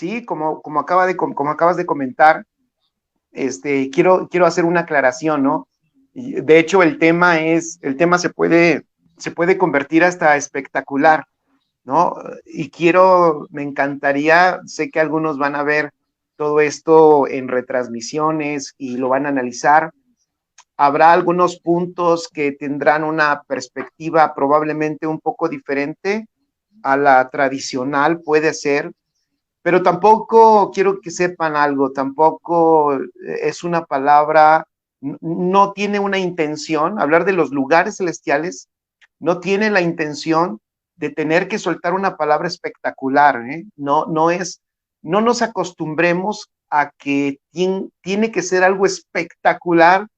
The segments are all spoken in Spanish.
sí, como acabas de comentar, quiero hacer una aclaración, ¿no? Y de hecho, el tema se puede convertir hasta espectacular, ¿no? Y me encantaría, sé que algunos van a ver todo esto en retransmisiones y lo van a analizar. Habrá algunos puntos que tendrán una perspectiva probablemente un poco diferente a la tradicional, puede ser, pero tampoco quiero que sepan algo, tampoco es una palabra, no tiene una intención, hablar de los lugares celestiales, no tiene la intención de tener que soltar una palabra espectacular, ¿eh? No nos acostumbremos a que tiene que ser algo espectacular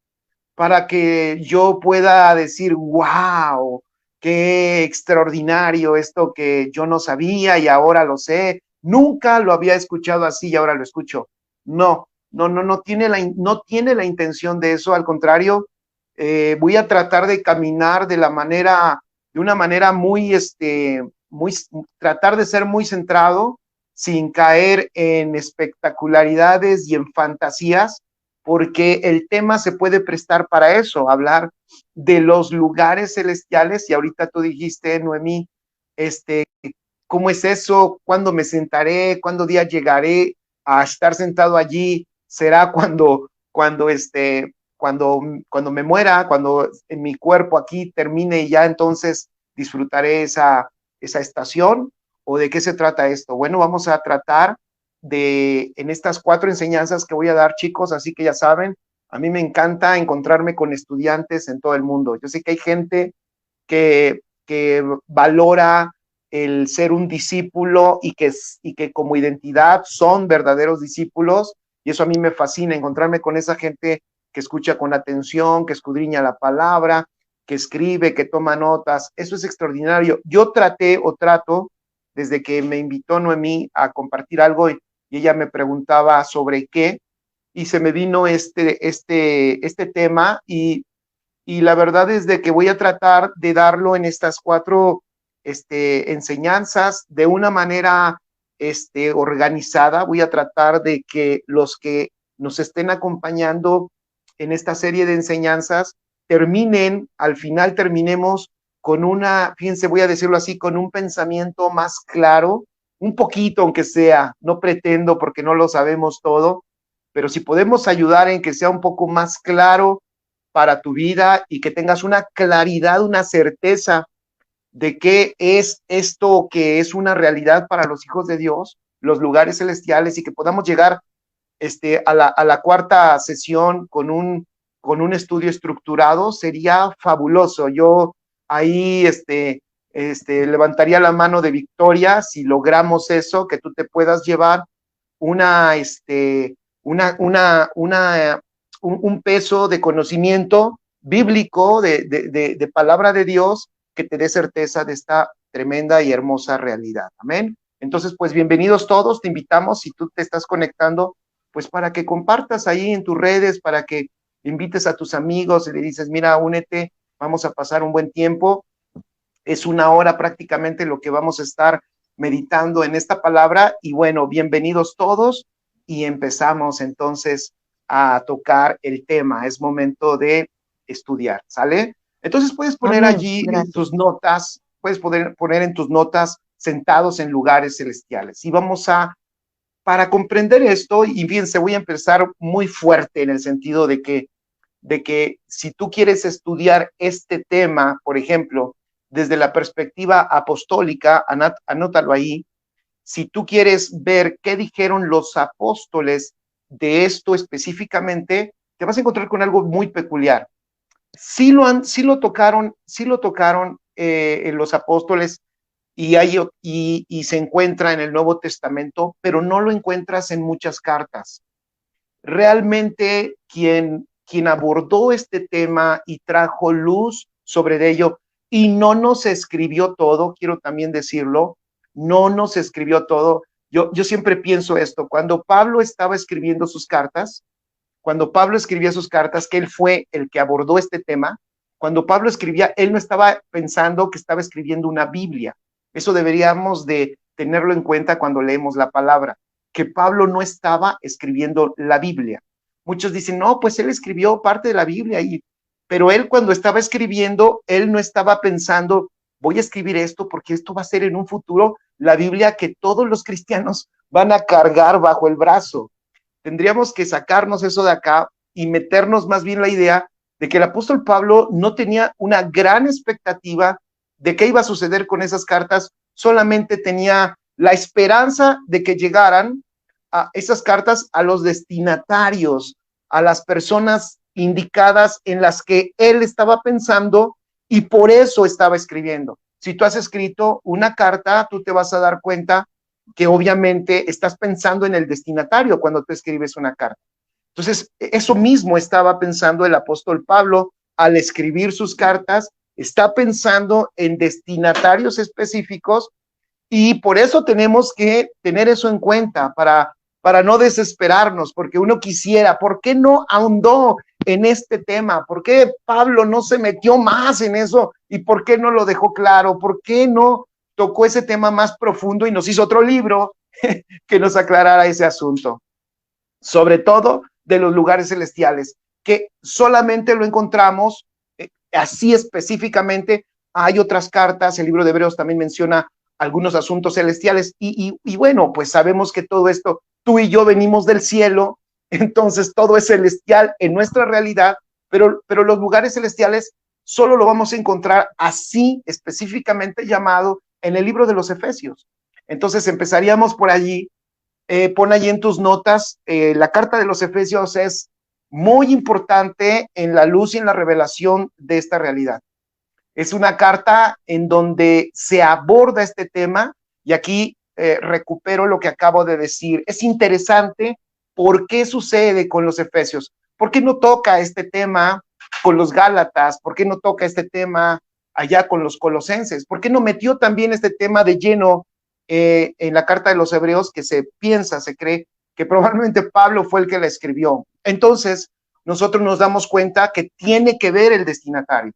para que yo pueda decir, wow, qué extraordinario esto que yo no sabía y ahora lo sé. Nunca lo había escuchado así y ahora lo escucho. No tiene la intención de eso. Al contrario, voy a tratar de caminar de una manera tratar de ser muy centrado, sin caer en espectacularidades y en fantasías, porque el tema se puede prestar para eso, hablar de los lugares celestiales. Y ahorita tú dijiste, Noemí, este, ¿cómo es eso? ¿Cuándo me sentaré? ¿Cuándo día llegaré a estar sentado allí? ¿Será cuando me muera, cuando en mi cuerpo aquí termine y ya entonces disfrutaré esa estación? ¿O de qué se trata esto? Bueno, vamos a tratar en estas 4 enseñanzas que voy a dar, chicos, así que ya saben, a mí me encanta encontrarme con estudiantes en todo el mundo. Yo sé que hay gente que valora el ser un discípulo y que como identidad son verdaderos discípulos, y eso a mí me fascina, encontrarme con esa gente que escucha con atención, que escudriña la palabra, que escribe, que toma notas. Eso es extraordinario. Yo trato, desde que me invitó Noemí a compartir algo, y ella me preguntaba sobre qué, y se me vino este tema, y la verdad es de que voy a tratar de darlo en estas 4 enseñanzas de una manera organizada. Voy a tratar de que los que nos estén acompañando en esta serie de enseñanzas al final terminemos con fíjense, voy a decirlo así, con un pensamiento más claro, un poquito aunque sea, no pretendo porque no lo sabemos todo, pero si podemos ayudar en que sea un poco más claro para tu vida y que tengas una claridad, una certeza de qué es esto que es una realidad para los hijos de Dios, los lugares celestiales, y que podamos llegar a la 4ª sesión con un estudio estructurado, sería fabuloso. Yo ahí levantaría la mano de victoria si logramos eso, que tú te puedas llevar una, este, una, un peso de conocimiento bíblico, de palabra de Dios, que te dé certeza de esta tremenda y hermosa realidad. Amén. Entonces, pues bienvenidos todos, te invitamos, si tú te estás conectando, pues para que compartas ahí en tus redes, para que invites a tus amigos y le dices, mira, únete, vamos a pasar un buen tiempo. Es 1 hora prácticamente lo que vamos a estar meditando en esta palabra. Y bueno, bienvenidos todos y empezamos entonces a tocar el tema. Es momento de estudiar, ¿sale? Entonces puedes poner Amén. allí en Gracias. tus notas, puedes poner en tus notas sentados en lugares celestiales. Y para comprender esto, y fíjense, voy a empezar muy fuerte en el sentido de que si tú quieres estudiar este tema, por ejemplo, desde la perspectiva apostólica, anótalo ahí. Si tú quieres ver qué dijeron los apóstoles de esto específicamente, te vas a encontrar con algo muy peculiar. Sí lo tocaron en los apóstoles, y se encuentra en el Nuevo Testamento, pero no lo encuentras en muchas cartas. Realmente quien abordó este tema y trajo luz sobre ello, y no nos escribió todo, quiero también decirlo, no nos escribió todo. Yo siempre pienso esto, cuando Pablo estaba escribiendo sus cartas, cuando Pablo escribía sus cartas, que él fue el que abordó este tema, cuando Pablo escribía, él no estaba pensando que estaba escribiendo una Biblia. Eso deberíamos de tenerlo en cuenta cuando leemos la palabra, que Pablo no estaba escribiendo la Biblia. Muchos dicen, no, pues él escribió parte de la Biblia, pero él cuando estaba escribiendo, él no estaba pensando, voy a escribir esto porque esto va a ser en un futuro la Biblia que todos los cristianos van a cargar bajo el brazo. Tendríamos que sacarnos eso de acá y meternos más bien la idea de que el apóstol Pablo no tenía una gran expectativa de qué iba a suceder con esas cartas, solamente tenía la esperanza de que llegaran a esas cartas a los destinatarios, a las personas indicadas en las que él estaba pensando y por eso estaba escribiendo. Si tú has escrito una carta, tú te vas a dar cuenta que obviamente estás pensando en el destinatario cuando tú escribes una carta. Entonces, eso mismo estaba pensando el apóstol Pablo al escribir sus cartas, está pensando en destinatarios específicos y por eso tenemos que tener eso en cuenta para no desesperarnos, porque uno quisiera, ¿por qué no ahondó en este tema? ¿Por qué Pablo no se metió más en eso? ¿Y por qué no lo dejó claro? ¿Por qué no tocó ese tema más profundo y nos hizo otro libro que nos aclarara ese asunto? Sobre todo de los lugares celestiales, que solamente lo encontramos así específicamente. Hay otras cartas, el libro de Hebreos también menciona algunos asuntos celestiales y bueno, pues sabemos que todo esto, tú y yo venimos del cielo, entonces todo es celestial en nuestra realidad, pero los lugares celestiales solo lo vamos a encontrar así específicamente llamado en el libro de los Efesios. Entonces empezaríamos por allí. Pon allí en tus notas, la carta de los Efesios es muy importante en la luz y en la revelación de esta realidad. Es una carta en donde se aborda este tema y aquí recupero lo que acabo de decir. Es interesante por qué sucede con los Efesios. ¿Por qué no toca este tema con los Gálatas? ¿Por qué no toca este tema allá con los Colosenses? ¿Por qué no metió también este tema de lleno en la carta de los Hebreos, que se piensa, se cree que probablemente Pablo fue el que la escribió? Entonces, nosotros nos damos cuenta que tiene que ver el destinatario.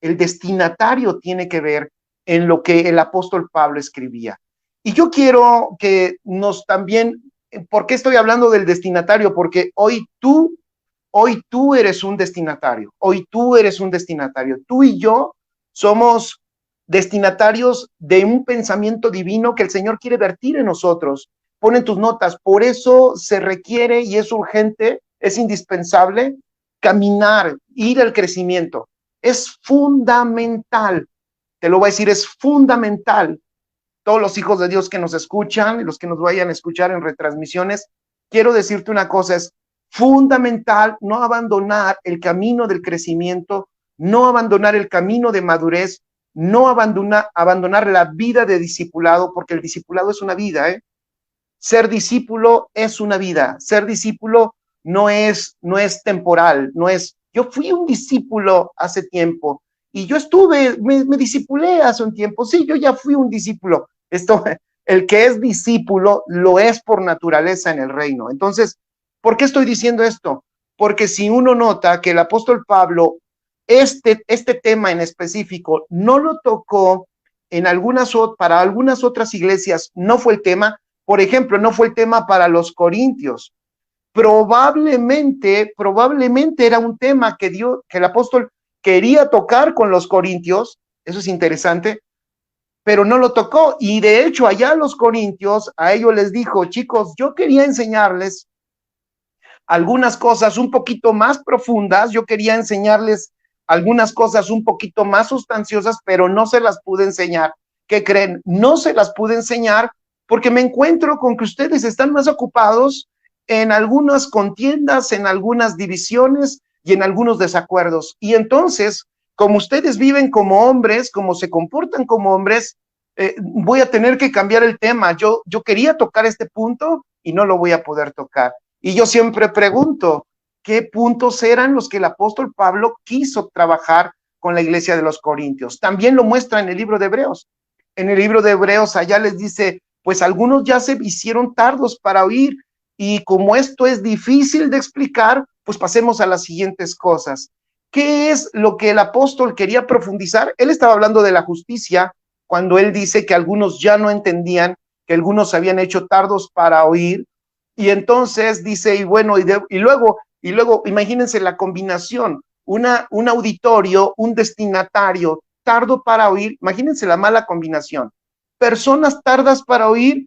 El destinatario tiene que ver en lo que el apóstol Pablo escribía. Y yo quiero que nos también, ¿por qué estoy hablando del destinatario? Porque hoy tú eres un destinatario, hoy tú eres un destinatario. Tú y yo somos destinatarios de un pensamiento divino que el Señor quiere vertir en nosotros. Pon en tus notas, por eso se requiere y es urgente, es indispensable caminar, ir al crecimiento. Es fundamental, te lo voy a decir, es fundamental. Todos los hijos de Dios que nos escuchan y los que nos vayan a escuchar en retransmisiones, quiero decirte una cosa, es fundamental no abandonar el camino del crecimiento, no abandonar el camino de madurez, no abandonar la vida de discipulado, porque el discipulado es una vida, ¿eh? Ser discípulo es una vida, ser discípulo no es temporal, no es, yo fui un discípulo hace tiempo y yo me discipulé hace un tiempo, sí, yo ya fui un discípulo. El que es discípulo lo es por naturaleza en el reino. Entonces, ¿por qué estoy diciendo esto? Porque si uno nota que el apóstol Pablo, este tema en específico, no lo tocó para algunas otras iglesias, no fue el tema. Por ejemplo, no fue el tema para los corintios. Probablemente era un tema que el apóstol quería tocar con los corintios, eso es interesante, pero no lo tocó. Y de hecho, allá los corintios, a ellos les dijo, chicos, yo quería enseñarles algunas cosas un poquito más profundas, yo quería enseñarles algunas cosas un poquito más sustanciosas, pero no se las pude enseñar. ¿Qué creen? No se las pude enseñar porque me encuentro con que ustedes están más ocupados en algunas contiendas, en algunas divisiones y en algunos desacuerdos. Y entonces, como ustedes viven como hombres, como se comportan como hombres, voy a tener que cambiar el tema. Yo quería tocar este punto y no lo voy a poder tocar. Y yo siempre pregunto, ¿qué puntos eran los que el apóstol Pablo quiso trabajar con la iglesia de los Corintios? También lo muestra en el libro de Hebreos. En el libro de Hebreos allá les dice, pues algunos ya se hicieron tardos para oír y como esto es difícil de explicar, pues pasemos a las siguientes cosas. ¿Qué es lo que el apóstol quería profundizar? Él estaba hablando de la justicia cuando él dice que algunos ya no entendían, que algunos se habían hecho tardos para oír Y entonces dice, y bueno, y luego, imagínense la combinación, un auditorio, un destinatario, tardo para oír, imagínense la mala combinación, personas tardas para oír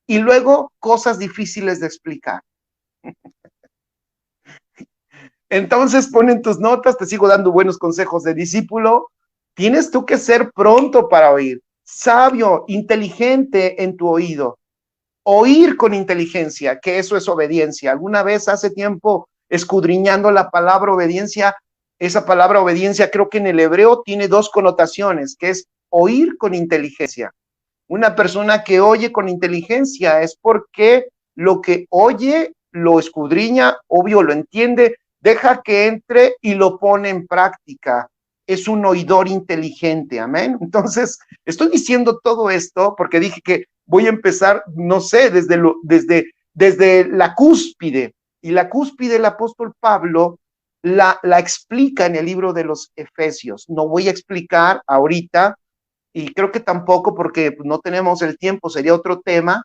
y luego cosas difíciles de explicar. Entonces ponen tus notas, te sigo dando buenos consejos de discípulo, tienes tú que ser pronto para oír, sabio, inteligente en tu oído, oír con inteligencia, que eso es obediencia. Alguna vez hace tiempo, escudriñando la palabra obediencia, esa palabra obediencia creo que en el hebreo tiene dos connotaciones, que es oír con inteligencia. Una persona que oye con inteligencia es porque lo que oye lo escudriña, obvio lo entiende, deja que entre y lo pone en práctica. Es un oidor inteligente, amén. Entonces, estoy diciendo todo esto porque dije que voy a empezar, no sé, desde la cúspide. Y la cúspide el apóstol Pablo la explica en el libro de los Efesios. No voy a explicar ahorita, y creo que tampoco porque no tenemos el tiempo, sería otro tema,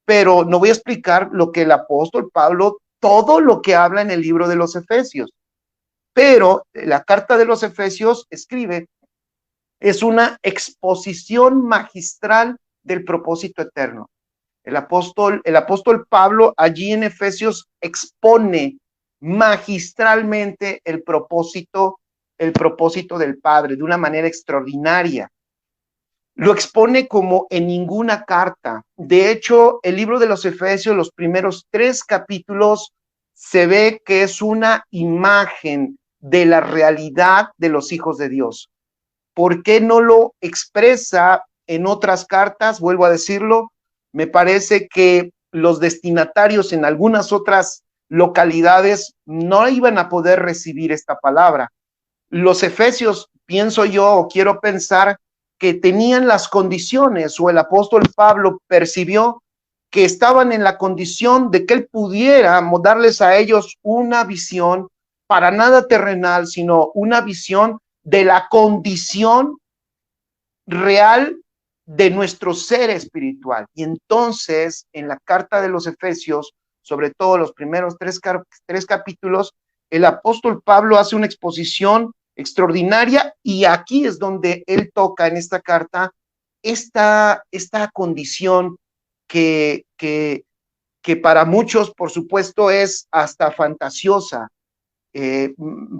pero no voy a explicar lo que el apóstol Pablo, todo lo que habla en el libro de los Efesios. Pero la carta de los Efesios escribe, es una exposición magistral del propósito eterno. El apóstol Pablo allí en Efesios expone magistralmente el propósito del Padre de una manera extraordinaria. Lo expone como en ninguna carta. De hecho, el libro de los Efesios, los primeros 3 capítulos, se ve que es una imagen de la realidad de los hijos de Dios. ¿Por qué no lo expresa en otras cartas? Vuelvo a decirlo, me parece que los destinatarios en algunas otras localidades no iban a poder recibir esta palabra. Los Efesios, pienso yo, o quiero pensar, que tenían las condiciones, o el apóstol Pablo percibió que estaban en la condición de que él pudiera darles a ellos una visión para nada terrenal, sino una visión de la condición real de nuestro ser espiritual. Y entonces, en la carta de los Efesios, sobre todo los primeros tres capítulos, el apóstol Pablo hace una exposición extraordinaria, y aquí es donde él toca en esta carta esta condición que para muchos, por supuesto, es hasta fantasiosa.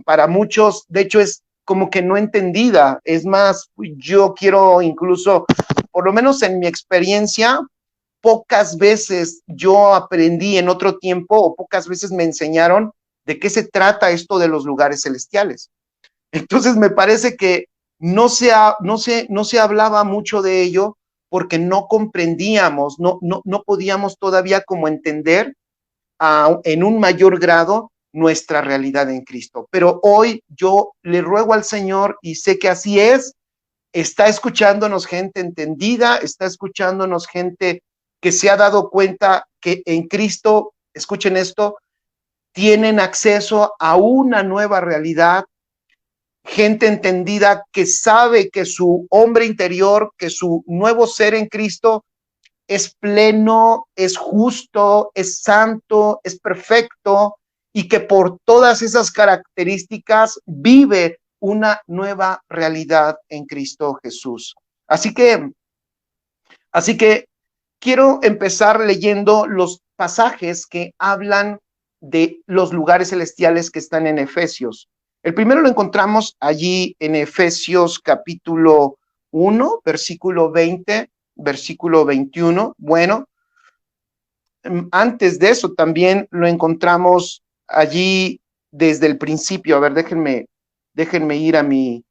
Para muchos, de hecho, es como que no entendida. Es más, yo quiero incluso, por lo menos en mi experiencia, pocas veces yo aprendí en otro tiempo, o pocas veces me enseñaron de qué se trata esto de los lugares celestiales. Entonces me parece que no se hablaba mucho de ello porque no comprendíamos, no podíamos todavía como entender en un mayor grado nuestra realidad en Cristo. Pero hoy yo le ruego al Señor, y sé que así es, está escuchándonos gente entendida, está escuchándonos gente que se ha dado cuenta que en Cristo, escuchen esto, tienen acceso a una nueva realidad, gente entendida que sabe que su hombre interior, que su nuevo ser en Cristo es pleno, es justo, es santo, es perfecto, y que por todas esas características vive una nueva realidad en Cristo Jesús. Así que quiero empezar leyendo los pasajes que hablan de los lugares celestiales que están en Efesios. El primero lo encontramos allí en Efesios capítulo 1, versículo 20, versículo 21. Bueno, antes de eso también lo encontramos allí desde el principio. A ver, déjenme ir a mi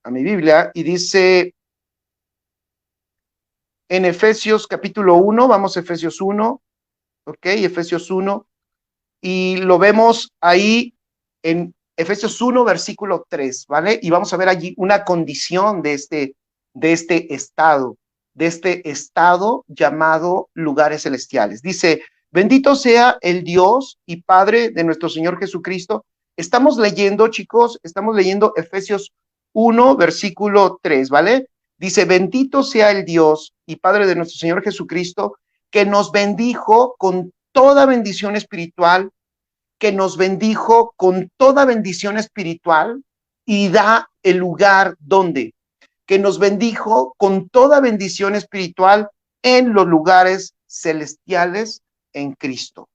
Biblia, y dice en Efesios capítulo 1, vamos a Efesios 1, ok, Efesios 1, y lo vemos ahí en Efesios 1, versículo 3, ¿vale? Y vamos a ver allí una condición de este estado llamado lugares celestiales. Dice, bendito sea el Dios y Padre de nuestro Señor Jesucristo. Estamos leyendo, chicos, estamos leyendo Efesios 1, versículo 3, ¿vale? Dice, bendito sea el Dios y Padre de nuestro Señor Jesucristo, que nos bendijo con toda bendición espiritual, que nos bendijo con toda bendición espiritual y da el lugar donde, que nos bendijo con toda bendición espiritual en los lugares celestiales en Cristo.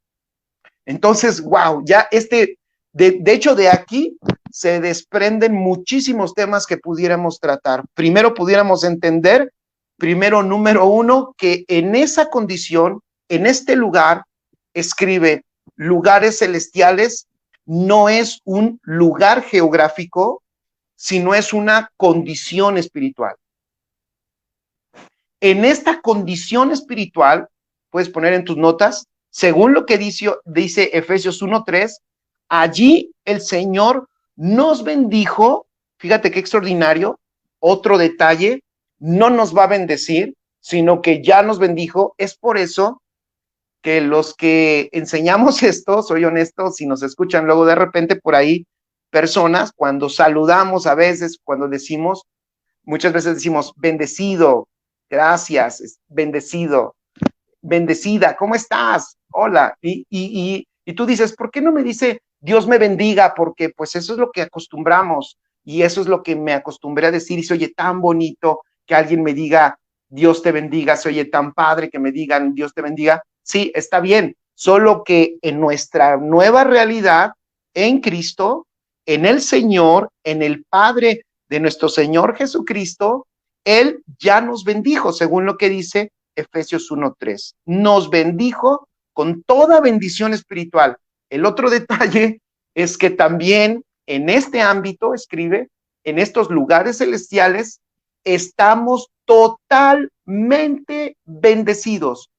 Entonces, wow, ya de hecho de aquí se desprenden muchísimos temas que pudiéramos tratar. Primero pudiéramos entender, primero número uno, que en esa condición, en este lugar, escribe lugares celestiales, no es un lugar geográfico, sino es una condición espiritual. En esta condición espiritual, puedes poner en tus notas, según lo que dice Efesios 1:3, allí el Señor nos bendijo, fíjate qué extraordinario, otro detalle, no nos va a bendecir, sino que ya nos bendijo. Es por eso que los que enseñamos esto, soy honesto, si nos escuchan luego de repente por ahí, personas, cuando saludamos a veces, cuando decimos, muchas veces decimos, bendecido, gracias, bendecido, bendecida, ¿cómo estás? Hola. Y tú dices, ¿por qué no me dice Dios me bendiga? Porque pues eso es lo que acostumbramos y eso es lo que me acostumbré a decir y se oye tan bonito que alguien me diga Dios te bendiga, se oye tan padre que me digan Dios te bendiga. Sí, está bien, solo que en nuestra nueva realidad, en Cristo, en el Señor, en el Padre de nuestro Señor Jesucristo, Él ya nos bendijo, según lo que dice Efesios 1:3. Nos bendijo con toda bendición espiritual. El otro detalle es que también en este ámbito, escribe, en estos lugares celestiales, estamos totalmente bendecidos.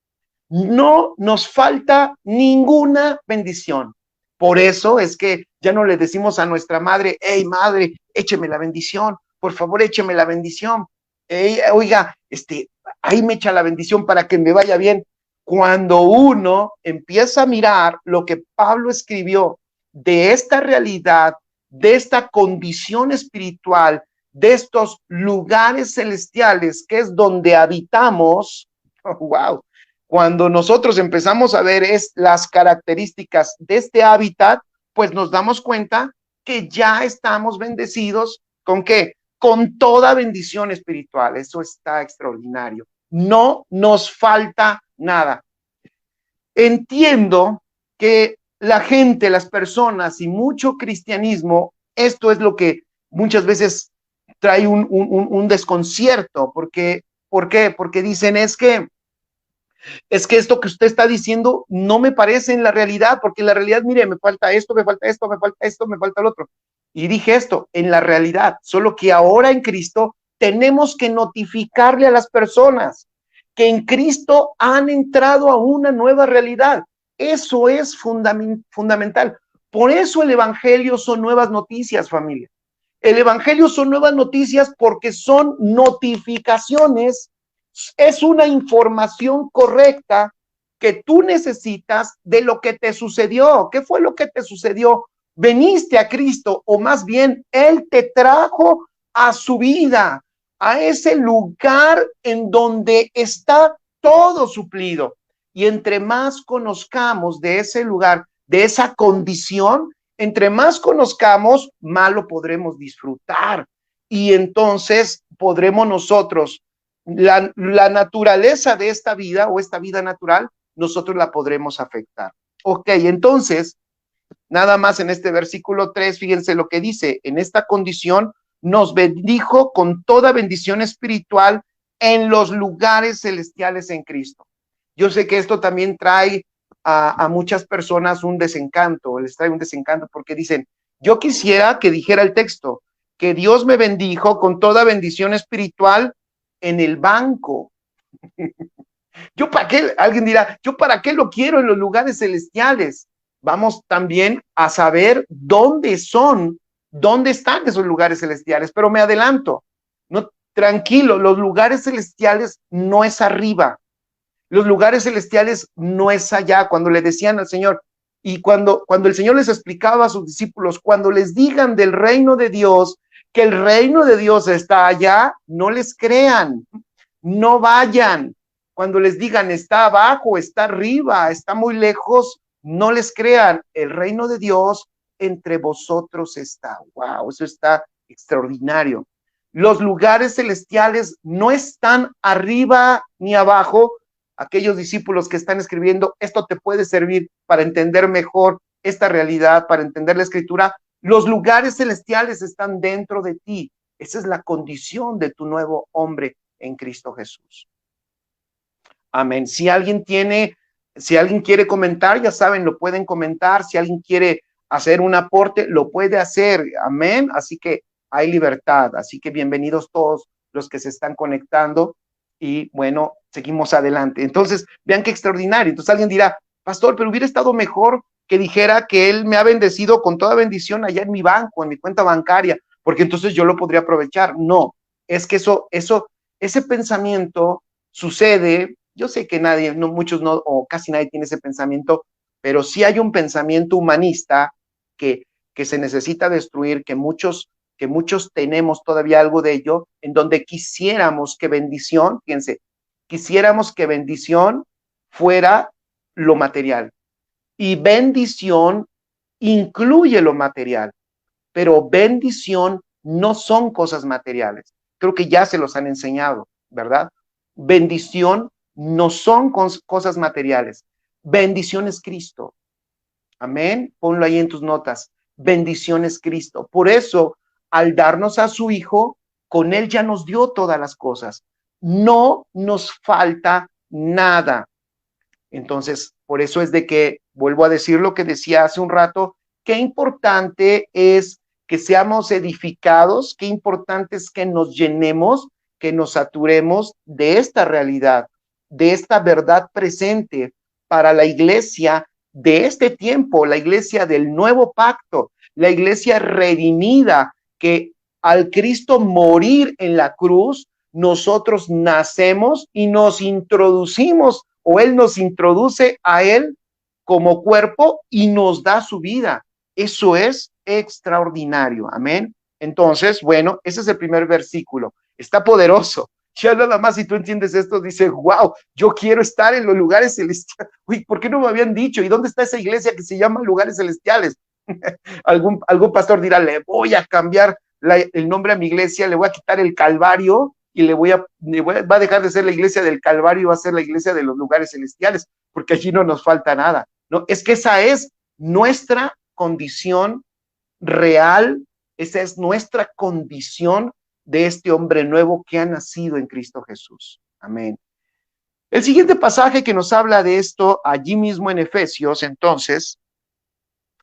No nos falta ninguna bendición. Por eso es que ya no le decimos a nuestra madre, hey madre, écheme la bendición, por favor écheme la bendición. Hey, oiga, ahí me echa la bendición para que me vaya bien. Cuando uno empieza a mirar lo que Pablo escribió de esta realidad, de esta condición espiritual, de estos lugares celestiales, que es donde habitamos, wow, cuando nosotros empezamos a ver las características de este hábitat, pues nos damos cuenta que ya estamos bendecidos ¿con qué? Con toda bendición espiritual. Eso está extraordinario. No nos falta nada. Entiendo que la gente, las personas y mucho cristianismo, esto es lo que muchas veces trae un desconcierto. ¿Por qué? Porque dicen es que esto que usted está diciendo no me parece en la realidad, porque en la realidad, mire, me falta esto, me falta esto, me falta esto, me falta el otro. Y dije esto, en la realidad, solo que ahora en Cristo tenemos que notificarle a las personas que en Cristo han entrado a una nueva realidad. Eso es fundamental. Por eso el Evangelio son nuevas noticias, familia. El Evangelio son nuevas noticias porque son notificaciones, es una información correcta que tú necesitas de lo que te sucedió. ¿Qué fue lo que te sucedió? Veniste a Cristo, o más bien, Él te trajo a su vida, a ese lugar en donde está todo suplido. Y entre más conozcamos de ese lugar, de esa condición, entre más conozcamos, más lo podremos disfrutar. Y entonces podremos nosotros, la naturaleza de esta vida o esta vida natural, nosotros la podremos afectar. Ok, entonces, nada más en este versículo 3, fíjense lo que dice, en esta condición nos bendijo con toda bendición espiritual en los lugares celestiales en Cristo. Yo sé que esto también trae a muchas personas un desencanto, les trae un desencanto porque dicen, yo quisiera que dijera el texto, que Dios me bendijo con toda bendición espiritual en el banco. Yo para qué, alguien dirá, yo para qué lo quiero en los lugares celestiales. Vamos también a saber dónde están esos lugares celestiales, pero me adelanto, no, tranquilo, los lugares celestiales no es arriba, los lugares celestiales no es allá. Cuando le decían al Señor, y cuando el Señor les explicaba a sus discípulos, cuando les digan del reino de Dios, que el reino de Dios está allá, no les crean, no vayan. Cuando les digan está abajo, está arriba, está muy lejos, no les crean. El reino de Dios entre vosotros está. Wow, eso está extraordinario. Los lugares celestiales no están arriba ni abajo. Aquellos discípulos que están escribiendo, esto te puede servir para entender mejor esta realidad, para entender la escritura. Los lugares celestiales están dentro de ti. Esa es la condición de tu nuevo hombre en Cristo Jesús. Amén. Si alguien quiere comentar, ya saben, lo pueden comentar. Si alguien quiere hacer un aporte, lo puede hacer. Amén. Así que hay libertad. Así que bienvenidos todos los que se están conectando. Y bueno, seguimos adelante. Entonces, vean qué extraordinario. Entonces alguien dirá, pastor, pero hubiera estado mejor que dijera que él me ha bendecido con toda bendición allá en mi banco, en mi cuenta bancaria, porque entonces yo lo podría aprovechar. No, es que ese pensamiento sucede. Yo sé que nadie, no, muchos no, o casi nadie tiene ese pensamiento, pero sí hay un pensamiento humanista que se necesita destruir, que muchos tenemos todavía algo de ello, en donde quisiéramos que bendición, fíjense, quisiéramos que bendición fuera lo material. Y bendición incluye lo material, pero bendición no son cosas materiales. Creo que ya se los han enseñado, ¿verdad? Bendición no son cosas materiales. Bendición es Cristo. Amén. Ponlo ahí en tus notas. Bendición es Cristo. Por eso, al darnos a su Hijo, con Él ya nos dio todas las cosas. No nos falta nada. Entonces, por eso es de que, vuelvo a decir lo que decía hace un rato, qué importante es que seamos edificados, qué importante es que nos llenemos, que nos saturemos de esta realidad, de esta verdad presente para la iglesia de este tiempo, la iglesia del nuevo pacto, la iglesia redimida, que al Cristo morir en la cruz, nosotros nacemos y nos introducimos, o Él nos introduce a Él como cuerpo y nos da su vida. Eso es extraordinario. Amén. Entonces, bueno, ese es el primer versículo. Está poderoso. Ya nada más si tú entiendes esto, dices, wow, yo quiero estar en los lugares celestiales. Uy, ¿por qué no me habían dicho? ¿Y dónde está esa iglesia que se llama lugares celestiales? algún pastor dirá, le voy a cambiar el nombre a mi iglesia, le voy a quitar el Calvario y va a dejar de ser la iglesia del Calvario y va a ser la iglesia de los lugares celestiales, porque allí no nos falta nada. No, es que esa es nuestra condición real, esa es nuestra condición de este hombre nuevo que ha nacido en Cristo Jesús. Amén. El siguiente pasaje que nos habla de esto allí mismo en Efesios, entonces,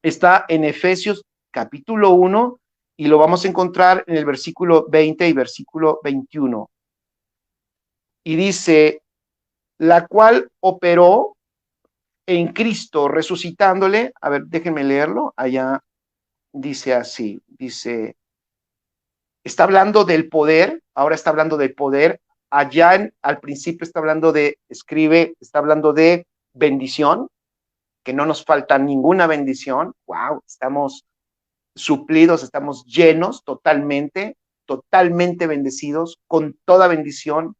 está en Efesios capítulo 1 y lo vamos a encontrar en el versículo 20 y versículo 21. Y dice, la cual operó en Cristo resucitándole. A ver, déjenme leerlo. Allá dice así, dice, está hablando del poder, ahora está hablando del poder. Allá al principio está hablando está hablando de bendición, que no nos falta ninguna bendición. Wow, estamos suplidos, estamos llenos totalmente bendecidos, con toda bendición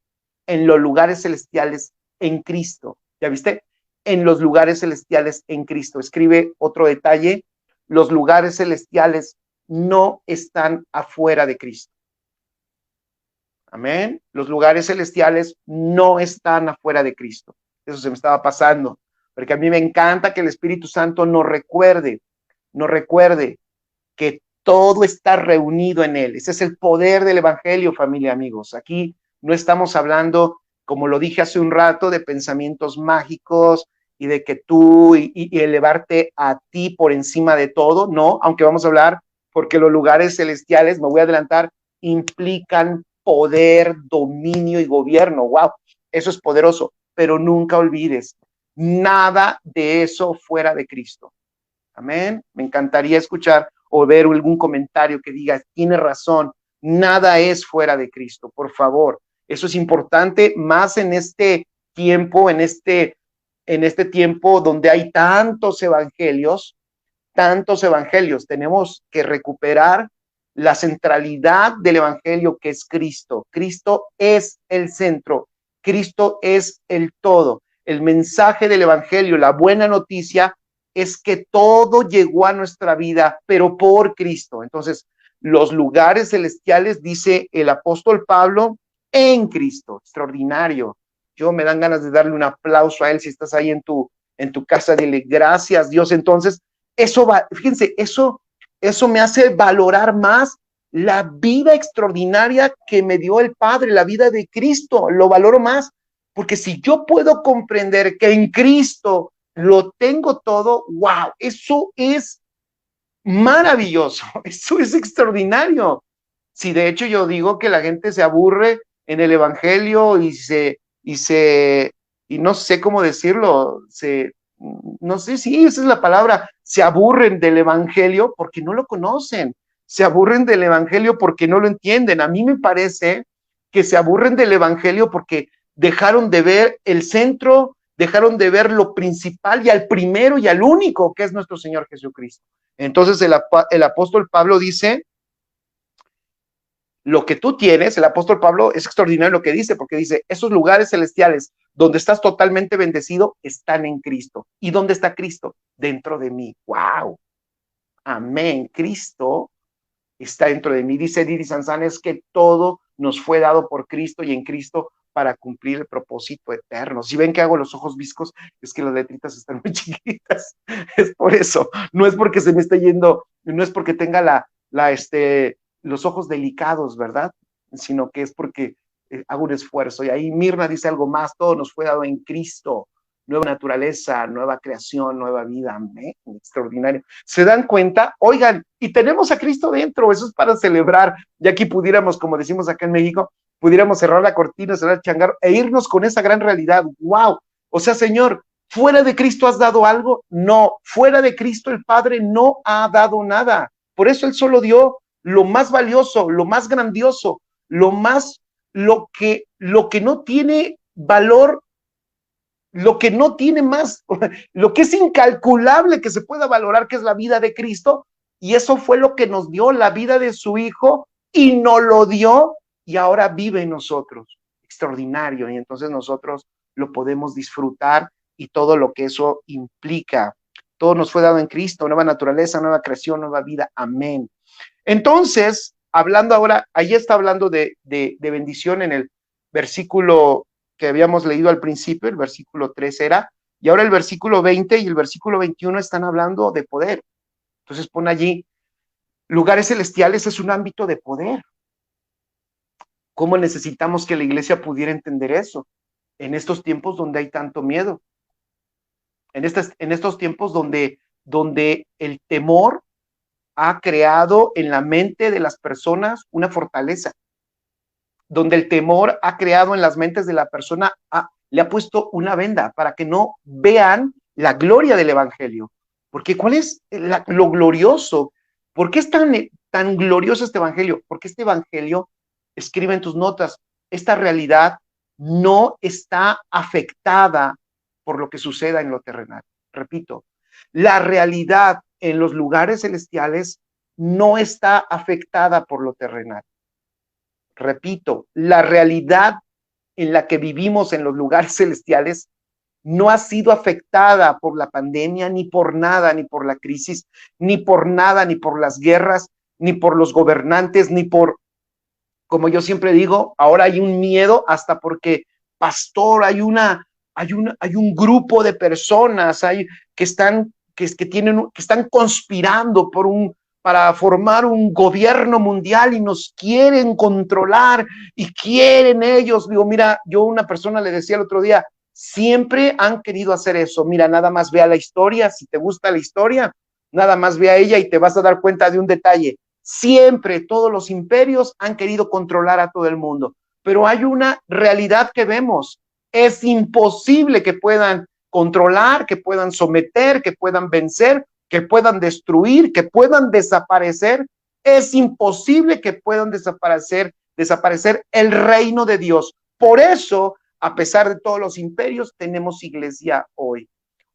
en los lugares celestiales en Cristo. ¿Ya viste? En los lugares celestiales en Cristo. Escribe otro detalle, los lugares celestiales no están afuera de Cristo. Amén. Los lugares celestiales no están afuera de Cristo. Eso se me estaba pasando, porque a mí me encanta que el Espíritu Santo nos recuerde que todo está reunido en Él. Ese es el poder del Evangelio, familia, amigos. Aquí no estamos hablando, como lo dije hace un rato, de pensamientos mágicos y de que tú y elevarte a ti por encima de todo. No, aunque vamos a hablar, porque los lugares celestiales, me voy a adelantar, implican poder, dominio y gobierno. Wow, eso es poderoso, pero nunca olvides, nada de eso fuera de Cristo. Amén. Me encantaría escuchar o ver algún comentario que diga, tiene razón, nada es fuera de Cristo, por favor. Eso es importante, más en este tiempo, en este tiempo donde hay tantos evangelios. Tenemos que recuperar la centralidad del evangelio, que es Cristo. Cristo es el centro, Cristo es el todo. El mensaje del evangelio, la buena noticia, es que todo llegó a nuestra vida, pero por Cristo. Entonces, los lugares celestiales, dice el apóstol Pablo, en Cristo. Extraordinario. Yo me dan ganas de darle un aplauso a él. Si estás ahí en tu casa, dile gracias, Dios. Entonces, eso va, fíjense, eso me hace valorar más la vida extraordinaria que me dio el Padre, la vida de Cristo. Lo valoro más, porque si yo puedo comprender que en Cristo lo tengo todo, wow, eso es maravilloso, eso es extraordinario. Si de hecho yo digo que la gente se aburre en el evangelio y no sé cómo decirlo, no sé si esa es la palabra, se aburren del evangelio porque no lo conocen, se aburren del evangelio porque no lo entienden. A mí me parece que se aburren del evangelio porque dejaron de ver el centro, dejaron de ver lo principal y al primero y al único que es nuestro Señor Jesucristo. Entonces el apóstol Pablo dice, lo que tú tienes, el apóstol Pablo es extraordinario lo que dice, porque dice, esos lugares celestiales donde estás totalmente bendecido están en Cristo. ¿Y dónde está Cristo? Dentro de mí. ¡Wow! Amén. Cristo está dentro de mí. Dice Didi Sansán, es que todo nos fue dado por Cristo y en Cristo para cumplir el propósito eterno. Si ven que hago los ojos viscos, es que las letritas están muy chiquitas. Es por eso. No es porque se me esté yendo, no es porque tenga los ojos delicados, ¿verdad? Sino que es porque hago un esfuerzo. Y ahí Mirna dice algo más, todo nos fue dado en Cristo. Nueva naturaleza, nueva creación, nueva vida. Amén. Extraordinario. ¿Se dan cuenta? Oigan, y tenemos a Cristo dentro, eso es para celebrar. Y aquí pudiéramos, como decimos acá en México, pudiéramos cerrar la cortina, cerrar el changarro e irnos con esa gran realidad. ¡Wow! O sea, Señor, ¿fuera de Cristo has dado algo? No, fuera de Cristo el Padre no ha dado nada. Por eso Él solo dio lo más valioso, lo más grandioso, lo que no tiene valor, lo que no tiene más, lo que es incalculable que se pueda valorar, que es la vida de Cristo, y eso fue lo que nos dio, la vida de su Hijo, y nos lo dio, y ahora vive en nosotros. Extraordinario, y entonces nosotros lo podemos disfrutar, y todo lo que eso implica. Todo nos fue dado en Cristo, nueva naturaleza, nueva creación, nueva vida. Amén. Entonces, hablando ahora, ahí está hablando de bendición en el versículo que habíamos leído al principio, el versículo 3 era, y ahora el versículo 20 y el versículo 21 están hablando de poder. Entonces pone allí, lugares celestiales es un ámbito de poder. ¿Cómo necesitamos que la iglesia pudiera entender eso? En estos tiempos donde hay tanto miedo, en estos tiempos donde el temor ha creado en la mente de las personas una fortaleza, donde el temor ha creado en las mentes de la persona, le ha puesto una venda para que no vean la gloria del evangelio. Porque ¿cuál es lo glorioso? ¿Por qué es tan glorioso este evangelio? Porque este evangelio, escribe en tus notas, esta realidad no está afectada por lo que suceda en lo terrenal. Repito, la realidad en los lugares celestiales no está afectada por lo terrenal. Repito, la realidad en la que vivimos en los lugares celestiales no ha sido afectada por la pandemia, ni por nada, ni por la crisis, ni por nada, ni por las guerras, ni por los gobernantes, ni por, como yo siempre digo, ahora hay un miedo hasta porque, pastor, hay un grupo de personas que están conspirando para formar un gobierno mundial y nos quieren controlar y quieren ellos. Digo, mira, yo una persona le decía el otro día, siempre han querido hacer eso. Mira, nada más vea la historia, si te gusta la historia, nada más vea ella y te vas a dar cuenta de un detalle. Siempre todos los imperios han querido controlar a todo el mundo, pero hay una realidad que vemos. Es imposible que puedan controlar, que puedan someter, que puedan vencer, que puedan destruir, que puedan desaparecer. Es imposible que puedan desaparecer el reino de Dios. Por eso, a pesar de todos los imperios, tenemos iglesia hoy.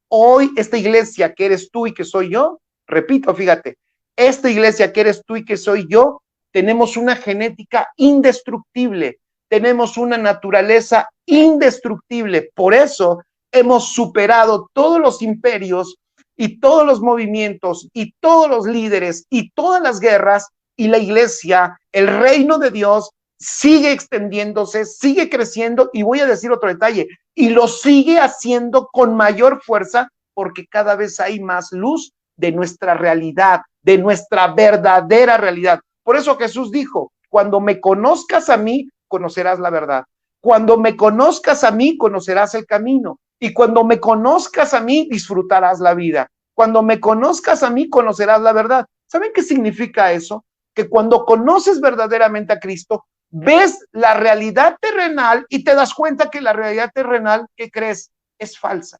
Hoy, esta iglesia que eres tú y que soy yo, repito, fíjate, esta iglesia que eres tú y que soy yo, tenemos una genética indestructible, tenemos una naturaleza indestructible. Por eso hemos superado todos los imperios y todos los movimientos y todos los líderes y todas las guerras, y la iglesia, el reino de Dios, sigue extendiéndose, sigue creciendo, y voy a decir otro detalle, y lo sigue haciendo con mayor fuerza porque cada vez hay más luz de nuestra realidad, de nuestra verdadera realidad. Por eso Jesús dijo, cuando me conozcas a mí, conocerás la verdad. Cuando me conozcas a mí, conocerás el camino. Y cuando me conozcas a mí, disfrutarás la vida. Cuando me conozcas a mí, conocerás la verdad. ¿Saben qué significa eso? Que cuando conoces verdaderamente a Cristo, ves la realidad terrenal y te das cuenta que la realidad terrenal, ¿qué crees? Es falsa.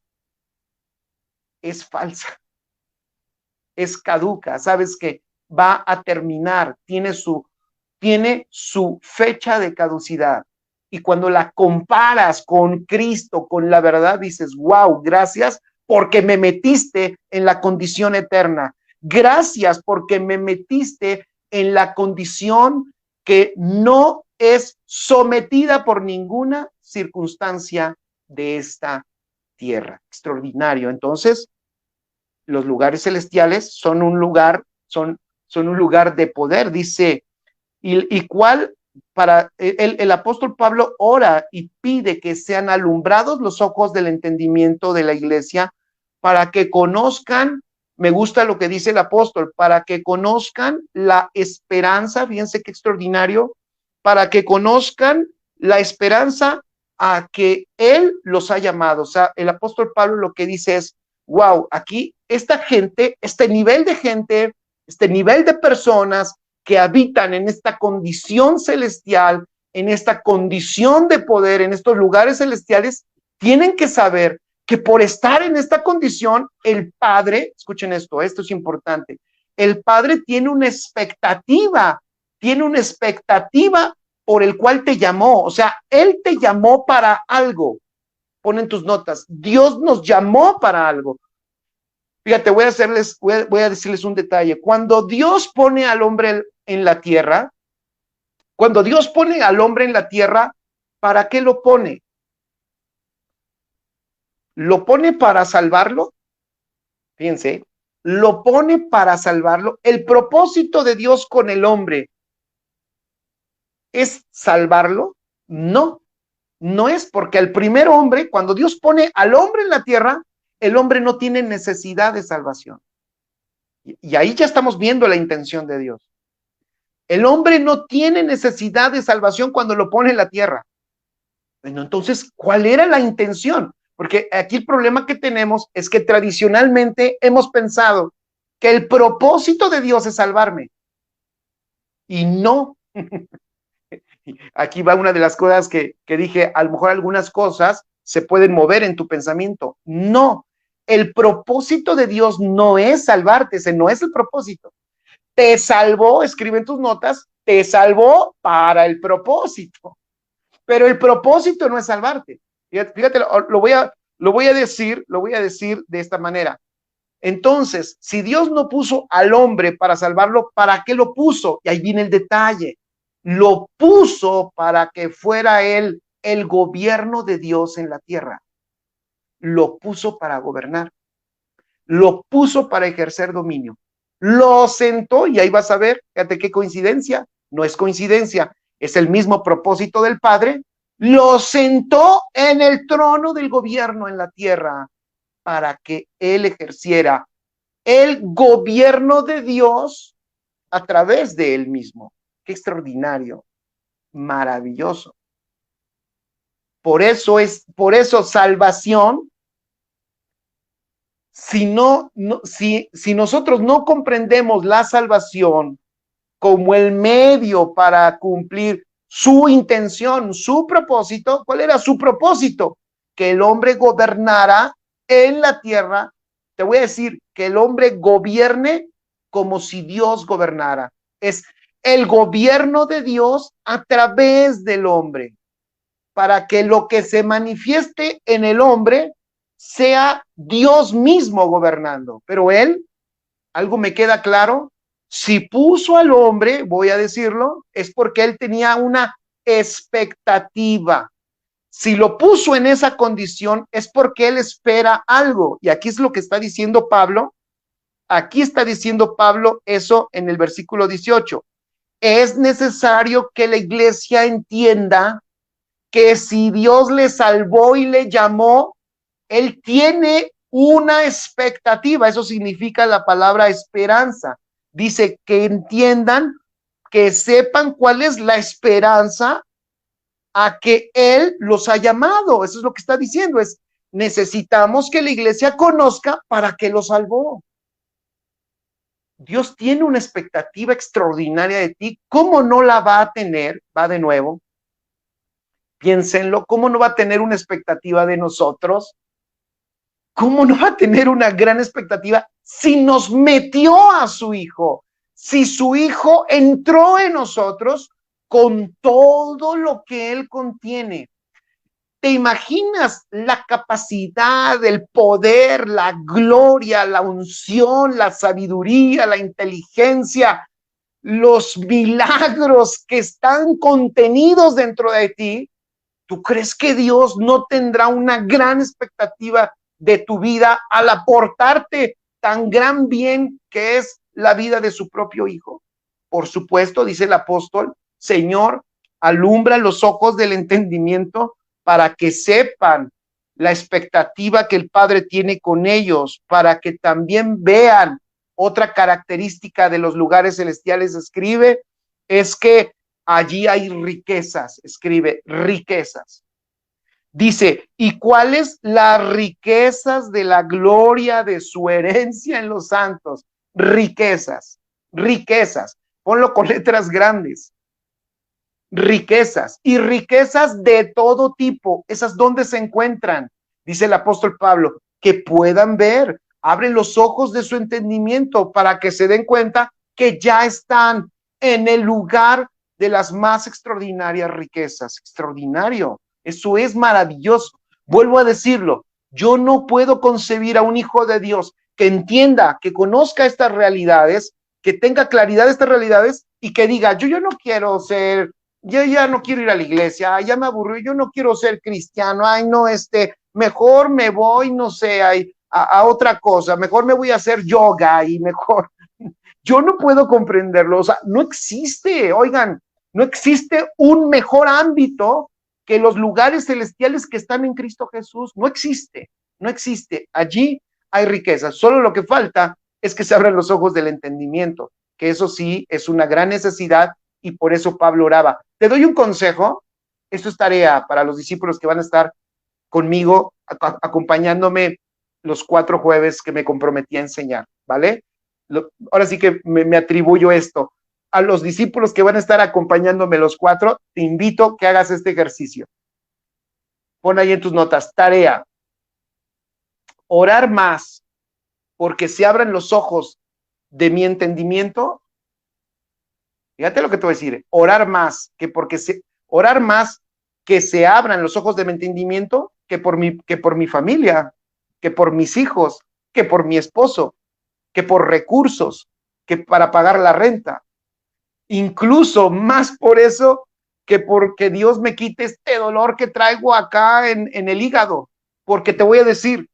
Es falsa. Es caduca. Sabes que va a terminar, tiene su fecha de caducidad. Y cuando la comparas con Cristo, con la verdad, dices, wow, gracias porque me metiste en la condición eterna. Gracias porque me metiste en la condición que no es sometida por ninguna circunstancia de esta tierra. Extraordinario. Entonces, los lugares celestiales son un lugar, son un lugar de poder, dice, y cuál para el apóstol Pablo ora y pide que sean alumbrados los ojos del entendimiento de la iglesia para que conozcan, me gusta lo que dice el apóstol, para que conozcan la esperanza, fíjense qué extraordinario, para que conozcan la esperanza a que él los ha llamado. O sea, el apóstol Pablo lo que dice es, wow, aquí esta gente, este nivel de gente, este nivel de personas que habitan en esta condición celestial, en esta condición de poder, en estos lugares celestiales, tienen que saber que por estar en esta condición, el Padre, escuchen esto es importante, el Padre tiene una expectativa por el cual te llamó, o sea, Él te llamó para algo. Pon en tus notas, Dios nos llamó para algo. Fíjate, voy a decirles un detalle. Cuando Dios pone al hombre en la tierra, ¿para qué lo pone? ¿Lo pone para salvarlo? Fíjense, lo pone para salvarlo. El propósito de Dios con el hombre ¿es salvarlo? No, no es, porque el primer hombre, cuando Dios pone al hombre en la tierra, el hombre no tiene necesidad de salvación. Y ahí ya estamos viendo la intención de Dios. El hombre no tiene necesidad de salvación cuando lo pone en la tierra. Bueno, entonces, ¿cuál era la intención? Porque aquí el problema que tenemos es que tradicionalmente hemos pensado que el propósito de Dios es salvarme. Y no. Aquí va una de las cosas que dije, a lo mejor algunas cosas se pueden mover en tu pensamiento. No, el propósito de Dios no es salvarte, ese no es el propósito. Te salvó, escribe en tus notas, te salvó para el propósito. Pero el propósito no es salvarte. Fíjate, lo voy a decir de esta manera. Entonces, si Dios no puso al hombre para salvarlo, ¿para qué lo puso? Y ahí viene el detalle. Lo puso para que fuera él el gobierno de Dios en la tierra. Lo puso para gobernar. Lo puso para ejercer dominio. Lo sentó, y ahí vas a ver, fíjate qué coincidencia, no es coincidencia, es el mismo propósito del Padre, lo sentó en el trono del gobierno en la tierra para que él ejerciera el gobierno de Dios a través de él mismo. Qué extraordinario, maravilloso. Por eso salvación, si nosotros no comprendemos la salvación como el medio para cumplir su intención, su propósito, ¿cuál era su propósito? Que el hombre gobernara en la tierra. Te voy a decir, que el hombre gobierne como si Dios gobernara. Es el gobierno de Dios a través del hombre, para que lo que se manifieste en el hombre sea Dios mismo gobernando. Pero él, algo me queda claro, Si puso al hombre, voy a decirlo, es porque él tenía una expectativa. Si lo puso en esa condición, es porque él espera algo. Y aquí es lo que está diciendo Pablo. Aquí está diciendo Pablo eso en el versículo 18. Es necesario que la iglesia entienda que si Dios le salvó y le llamó, él tiene una expectativa. Eso significa la palabra esperanza. Dice que entiendan, que sepan cuál es la esperanza a que él los ha llamado. Eso es lo que está diciendo. Es necesitamos que la iglesia conozca para qué lo salvó. Dios tiene una expectativa extraordinaria de ti. ¿Cómo no la va a tener? Va de nuevo. Piénsenlo. ¿Cómo no va a tener una expectativa de nosotros? ¿Cómo no va a tener una gran expectativa si nos metió a su hijo? Si su hijo entró en nosotros con todo lo que él contiene. ¿Te imaginas la capacidad, el poder, la gloria, la unción, la sabiduría, la inteligencia, los milagros que están contenidos dentro de ti? ¿Tú crees que Dios no tendrá una gran expectativa de tu vida al aportarte tan gran bien que es la vida de su propio hijo? Por supuesto, dice el apóstol, Señor, alumbra los ojos del entendimiento para que sepan la expectativa que el Padre tiene con ellos, para que también vean. Otra característica de los lugares celestiales, escribe, es que allí hay riquezas, escribe, riquezas. Dice, ¿y cuáles las riquezas de la gloria de su herencia en los santos? Riquezas, riquezas. Ponlo con letras grandes. Riquezas y riquezas de todo tipo. ¿Esas dónde se encuentran? Dice el apóstol Pablo, que puedan ver, abren los ojos de su entendimiento para que se den cuenta que ya están en el lugar de las más extraordinarias riquezas. Extraordinario. Eso es maravilloso. Vuelvo a decirlo, yo no puedo concebir a un hijo de Dios que entienda, que conozca estas realidades, que tenga claridad de estas realidades y que diga, yo no quiero ser, yo ya no quiero ir a la iglesia, ya me aburrí, yo no quiero ser cristiano, ay no, mejor me voy, no sé, a otra cosa, mejor me voy a hacer yoga y mejor, yo no puedo comprenderlo, o sea, no existe, oigan, no existe un mejor ámbito que los lugares celestiales que están en Cristo Jesús, no existe, no existe, allí hay riqueza, solo lo que falta es que se abran los ojos del entendimiento, que eso sí es una gran necesidad y por eso Pablo oraba. Te doy un consejo, esto es tarea para los discípulos que van a estar conmigo, acompañándome los 4 jueves que me comprometí a enseñar, ¿vale? Ahora sí que me atribuyo esto. A los discípulos que van a estar acompañándome los 4, te invito a que hagas este ejercicio. Pon ahí en tus notas, tarea, orar más, porque se abran los ojos de mi entendimiento. Fíjate lo que te voy a decir, orar más, orar más que se abran los ojos de mi entendimiento que por mi familia, que por mis hijos, que por mi esposo, que por recursos, que para pagar la renta. Incluso más por eso que porque Dios me quite este dolor que traigo acá en el hígado. Porque te voy a decir,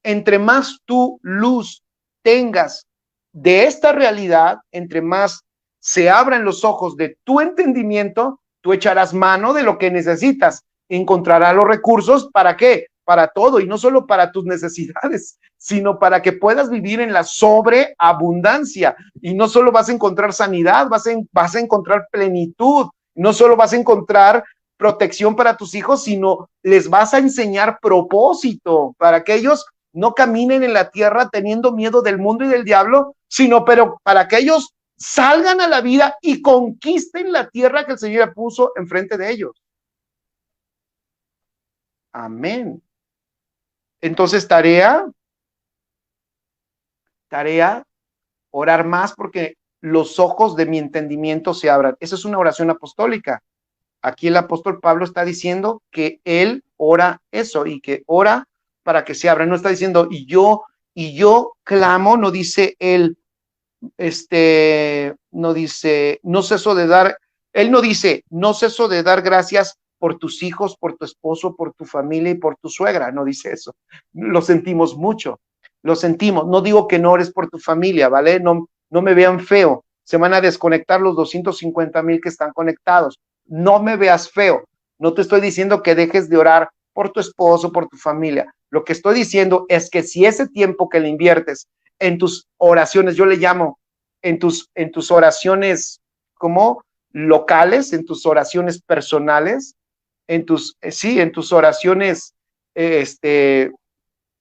entre más tú luz tengas de esta realidad, entre más se abran los ojos de tu entendimiento, tú echarás mano de lo que necesitas, encontrarás los recursos, ¿para qué? Para todo, y no solo para tus necesidades, sino para que puedas vivir en la sobreabundancia, y no solo vas a encontrar sanidad, vas a encontrar plenitud, no solo vas a encontrar protección para tus hijos, sino les vas a enseñar propósito para que ellos no caminen en la tierra teniendo miedo del mundo y del diablo, sino pero para que ellos salgan a la vida y conquisten la tierra que el Señor puso enfrente de ellos. Amén. Entonces, tarea, orar más porque los ojos de mi entendimiento se abran. Esa es una oración apostólica. Aquí el apóstol Pablo está diciendo que él ora eso y que ora para que se abran. No está diciendo y yo clamo, no dice él, no dice, no ceso de dar, él no dice, no ceso de dar gracias por tus hijos, por tu esposo, por tu familia y por tu suegra, no dice eso. Lo sentimos mucho, lo sentimos. No digo que no ores por tu familia, ¿vale? No, no me vean feo. Se van a desconectar los 250,000 que están conectados. No me veas feo. No te estoy diciendo que dejes de orar por tu esposo, por tu familia. Lo que estoy diciendo es que si ese tiempo que le inviertes en tus oraciones, yo le llamo en tus oraciones como locales, en tus oraciones personales, sí, en tus oraciones,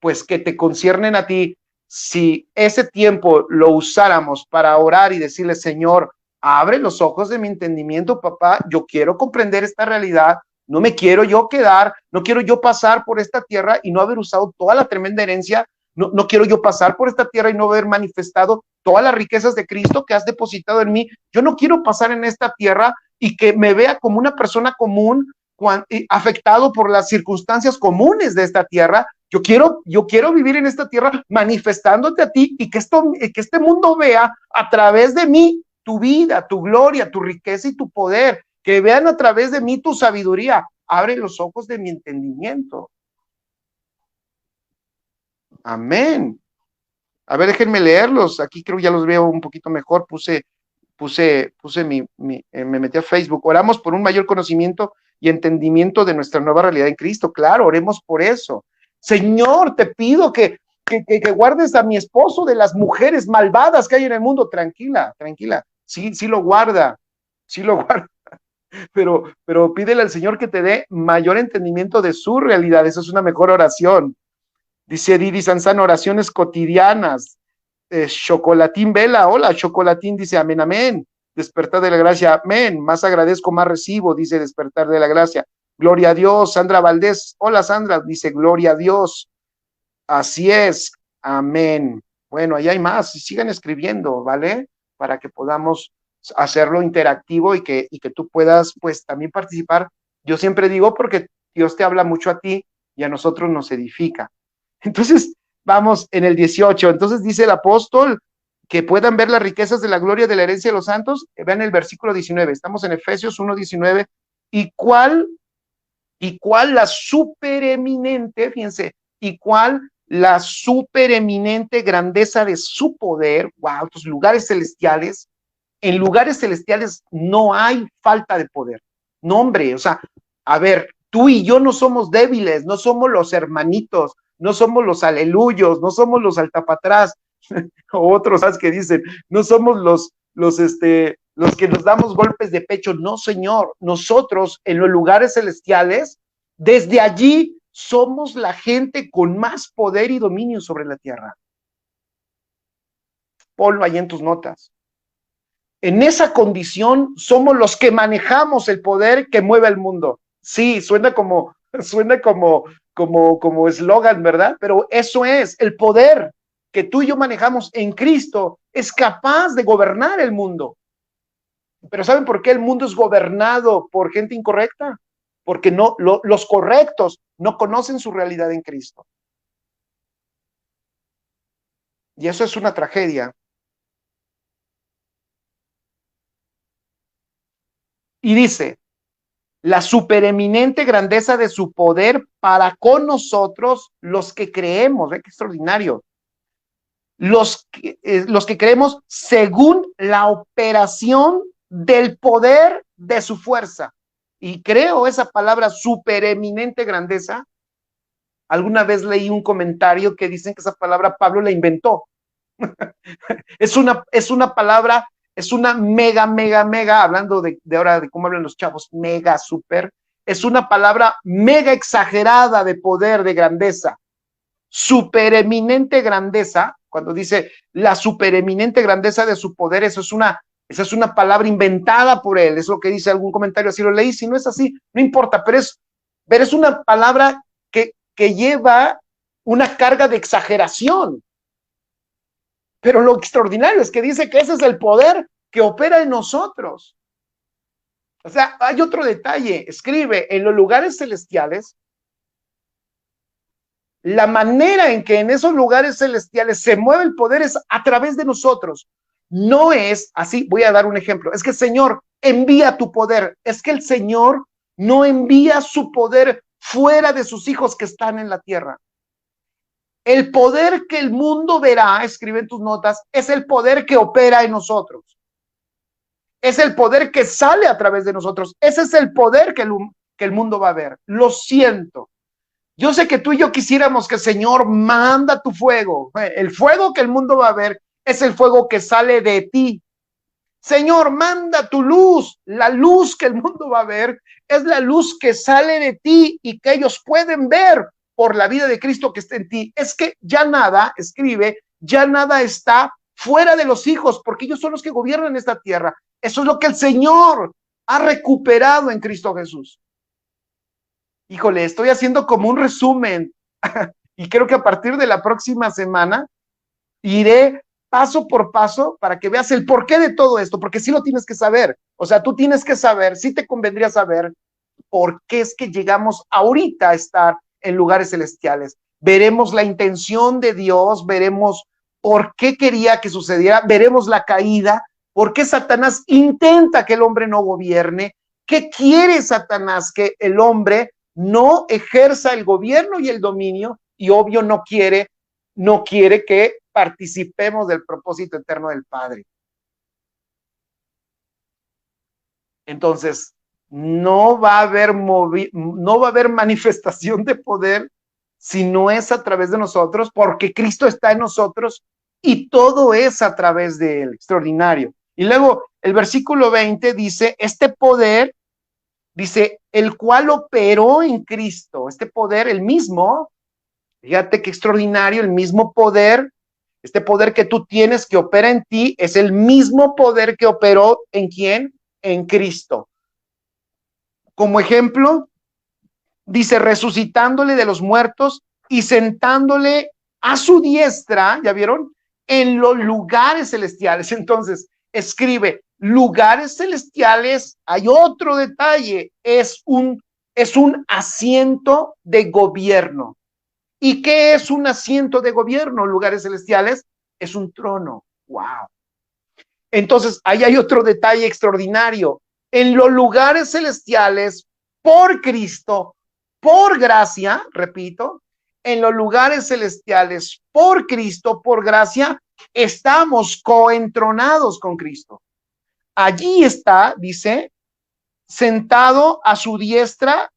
pues que te conciernen a ti, si ese tiempo lo usáramos para orar y decirle, Señor, abre los ojos de mi entendimiento, papá, yo quiero comprender esta realidad, no me quiero yo quedar, no quiero yo pasar por esta tierra y no haber usado toda la tremenda herencia, no quiero yo pasar por esta tierra y no haber manifestado todas las riquezas de Cristo que has depositado en mí, yo no quiero pasar en esta tierra y que me vea como una persona común, afectado por las circunstancias comunes de esta tierra. Yo quiero vivir en esta tierra manifestándote a ti y que este mundo vea a través de mí tu vida, tu gloria, tu riqueza y tu poder, que vean a través de mí tu sabiduría. Abre los ojos de mi entendimiento. Amén. A ver, déjenme leerlos. Aquí creo que ya los veo un poquito mejor. Me metí a Facebook. Oramos por un mayor conocimiento y entendimiento de nuestra nueva realidad en Cristo. Claro, oremos por eso. Señor, te pido que guardes a mi esposo de las mujeres malvadas que hay en el mundo. Tranquila, tranquila. Sí, sí lo guarda. Sí lo guarda. Pero pídele al Señor que te dé mayor entendimiento de su realidad. Eso es una mejor oración. Dice Didi Sanzano, oraciones cotidianas. Chocolatín Vela, hola, Chocolatín dice amén, amén. Despertar de la gracia, amén. Más agradezco, más recibo, dice despertar de la gracia. Gloria a Dios. Sandra Valdés, hola Sandra, dice gloria a Dios. Así es, amén. Bueno, ahí hay más, sigan escribiendo, ¿vale? Para que podamos hacerlo interactivo y que tú puedas, pues, también participar. Yo siempre digo porque Dios te habla mucho a ti y a nosotros nos edifica. Entonces, vamos en el 18. Entonces dice el apóstol que puedan ver las riquezas de la gloria de la herencia de los santos. Vean el versículo 19. Estamos en Efesios 1:19. ¿Y cuál la supereminente, fíjense, y cuál la supereminente grandeza de su poder? Wow, los lugares celestiales. En lugares celestiales no hay falta de poder. No, hombre, o sea, a ver, tú y yo no somos débiles, no somos los hermanitos, no somos los aleluyos, no somos los altapatrás, o otros, ¿sabes? Que dicen, no somos los que nos damos golpes de pecho. No, Señor, nosotros en los lugares celestiales, desde allí somos la gente con más poder y dominio sobre la tierra. Ponlo ahí en tus notas. En esa condición somos los que manejamos el poder que mueve el mundo. Sí, suena como eslogan, ¿verdad? Pero eso es el poder que tú y yo manejamos en Cristo, es capaz de gobernar el mundo. Pero ¿saben por qué el mundo es gobernado por gente incorrecta? Porque los correctos no conocen su realidad en Cristo. Y eso es una tragedia. Y dice, la supereminente grandeza de su poder para con nosotros los que creemos. ¿Ve qué extraordinario? Los que creemos según la operación del poder de su fuerza. Y creo esa palabra supereminente grandeza. Alguna vez leí un comentario que dicen que esa palabra Pablo la inventó. es una palabra, es una mega, hablando de ahora de cómo hablan los chavos, mega, super, es una palabra mega exagerada de poder, de grandeza. Supereminente grandeza, cuando dice la supereminente grandeza de su poder, esa es una palabra inventada por él, es lo que dice algún comentario, así lo leí. Si no es así, no importa, pero es una palabra que lleva una carga de exageración. Pero lo extraordinario es que dice que ese es el poder que opera en nosotros. O sea, hay otro detalle. Escribe, en los lugares celestiales, la manera en que en esos lugares celestiales se mueve el poder es a través de nosotros. no es así. Voy a dar un ejemplo. Es que el Señor envía tu poder. Es que el Señor no envía su poder fuera de sus hijos que están en la tierra. El poder que el mundo verá, escribe en tus notas, es el poder que opera en nosotros. Es el poder que sale a través de nosotros. Ese es el poder que el mundo va a ver. Lo siento. Yo sé que tú y yo quisiéramos que el Señor manda tu fuego. El fuego que el mundo va a ver es el fuego que sale de ti. Señor, manda tu luz. La luz que el mundo va a ver es la luz que sale de ti y que ellos pueden ver por la vida de Cristo que está en ti. Es que ya nada, escribe, ya nada está fuera de los hijos, porque ellos son los que gobiernan esta tierra. Eso es lo que el Señor ha recuperado en Cristo Jesús. Híjole, estoy haciendo como un resumen y creo que a partir de la próxima semana iré paso por paso para que veas el porqué de todo esto, porque sí lo tienes que saber. O sea, tú tienes que saber, sí te convendría saber por qué es que llegamos ahorita a estar en lugares celestiales. Veremos la intención de Dios, veremos por qué quería que sucediera, veremos la caída, por qué Satanás intenta que el hombre no gobierne, qué quiere Satanás que el hombre no ejerza el gobierno y el dominio, y obvio no quiere que participemos del propósito eterno del Padre. Entonces, no va a haber manifestación de poder si no es a través de nosotros, porque Cristo está en nosotros y todo es a través de él. Extraordinario. Y luego el versículo 20 dice, este poder, dice, el cual operó en Cristo, este poder, el mismo, fíjate qué extraordinario, el mismo poder, este poder que tú tienes que opera en ti, es el mismo poder que operó en ¿quién? En Cristo. Como ejemplo, dice, resucitándole de los muertos y sentándole a su diestra, ¿ya vieron? En los lugares celestiales. Entonces, escribe, lugares celestiales, hay otro detalle, es un asiento de gobierno. ¿Y qué es un asiento de gobierno? Lugares celestiales, es un trono. ¡Wow! Entonces, ahí hay otro detalle extraordinario. En los lugares celestiales, por Cristo, por gracia, repito, en los lugares celestiales, por Cristo, por gracia, estamos coentronados con Cristo. Allí está, dice, sentado a su diestra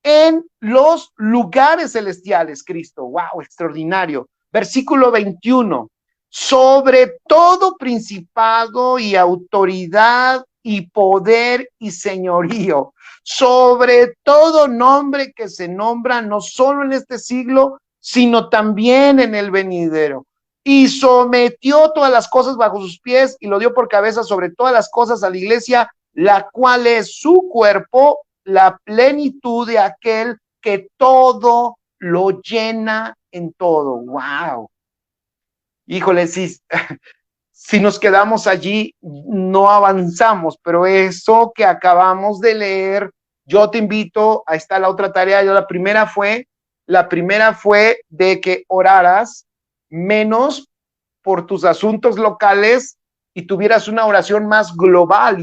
en los lugares celestiales, Cristo. ¡Wow! Extraordinario. Versículo 21. Sobre todo principado y autoridad y poder y señorío, sobre todo nombre que se nombra no solo en este siglo, sino también en el venidero. Y sometió todas las cosas bajo sus pies y lo dio por cabeza sobre todas las cosas a la iglesia, la cual es su cuerpo, la plenitud de aquel que todo lo llena en todo. ¡Wow! Híjole, si nos quedamos allí, no avanzamos, pero eso que acabamos de leer, yo te invito, ahí está la otra tarea. La primera fue de que oraras menos por tus asuntos locales y tuvieras una oración más global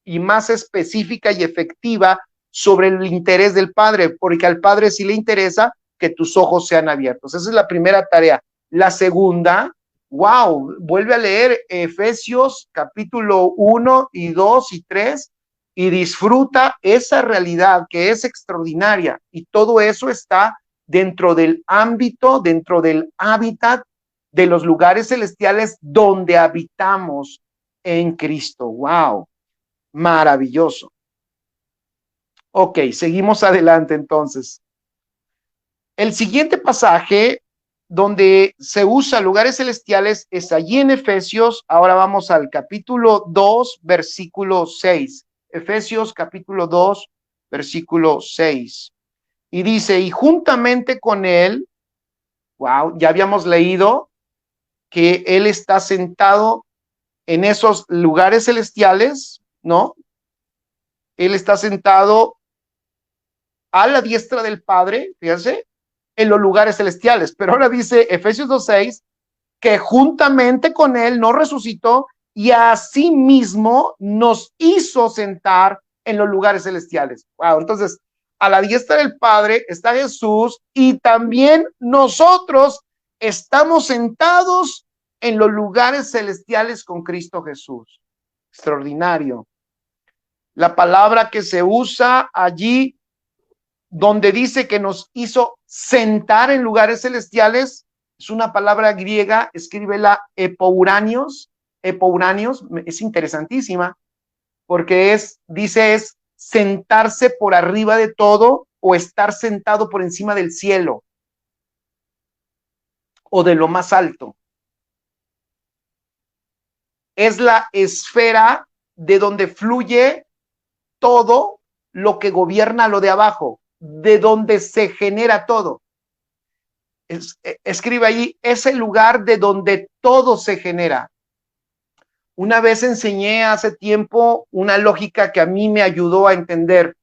y más específica y efectiva sobre el interés del Padre, porque al Padre sí le interesa que tus ojos sean abiertos. Esa es la primera tarea. La segunda, wow, vuelve a leer Efesios capítulo 1 y 2 y 3 y disfruta esa realidad que es extraordinaria, y todo eso está dentro del ámbito, dentro del hábitat de los lugares celestiales donde habitamos en Cristo. ¡Wow! Maravilloso. Ok, seguimos adelante entonces. El siguiente pasaje donde se usa lugares celestiales es allí en Efesios. Ahora vamos al capítulo 2, versículo 6. Efesios capítulo 2, versículo 6. Y dice, y juntamente con él, wow, ya habíamos leído que él está sentado en esos lugares celestiales, ¿no? Él está sentado a la diestra del Padre, fíjense, en los lugares celestiales. Pero ahora dice Efesios 2:6, que juntamente con él nos resucitó y asimismo nos hizo sentar en los lugares celestiales. Wow, entonces, a la diestra del Padre está Jesús y también nosotros estamos sentados en los lugares celestiales con Cristo Jesús. Extraordinario. La palabra que se usa allí, donde dice que nos hizo sentar en lugares celestiales, es una palabra griega, escríbela epouranios, es interesantísima, porque dice es sentarse por arriba de todo o estar sentado por encima del cielo o de lo más alto. Es la esfera de donde fluye todo lo que gobierna lo de abajo, de donde se genera todo. Escribe allí, es el lugar de donde todo se genera. Una vez enseñé hace tiempo una lógica que a mí me ayudó a entender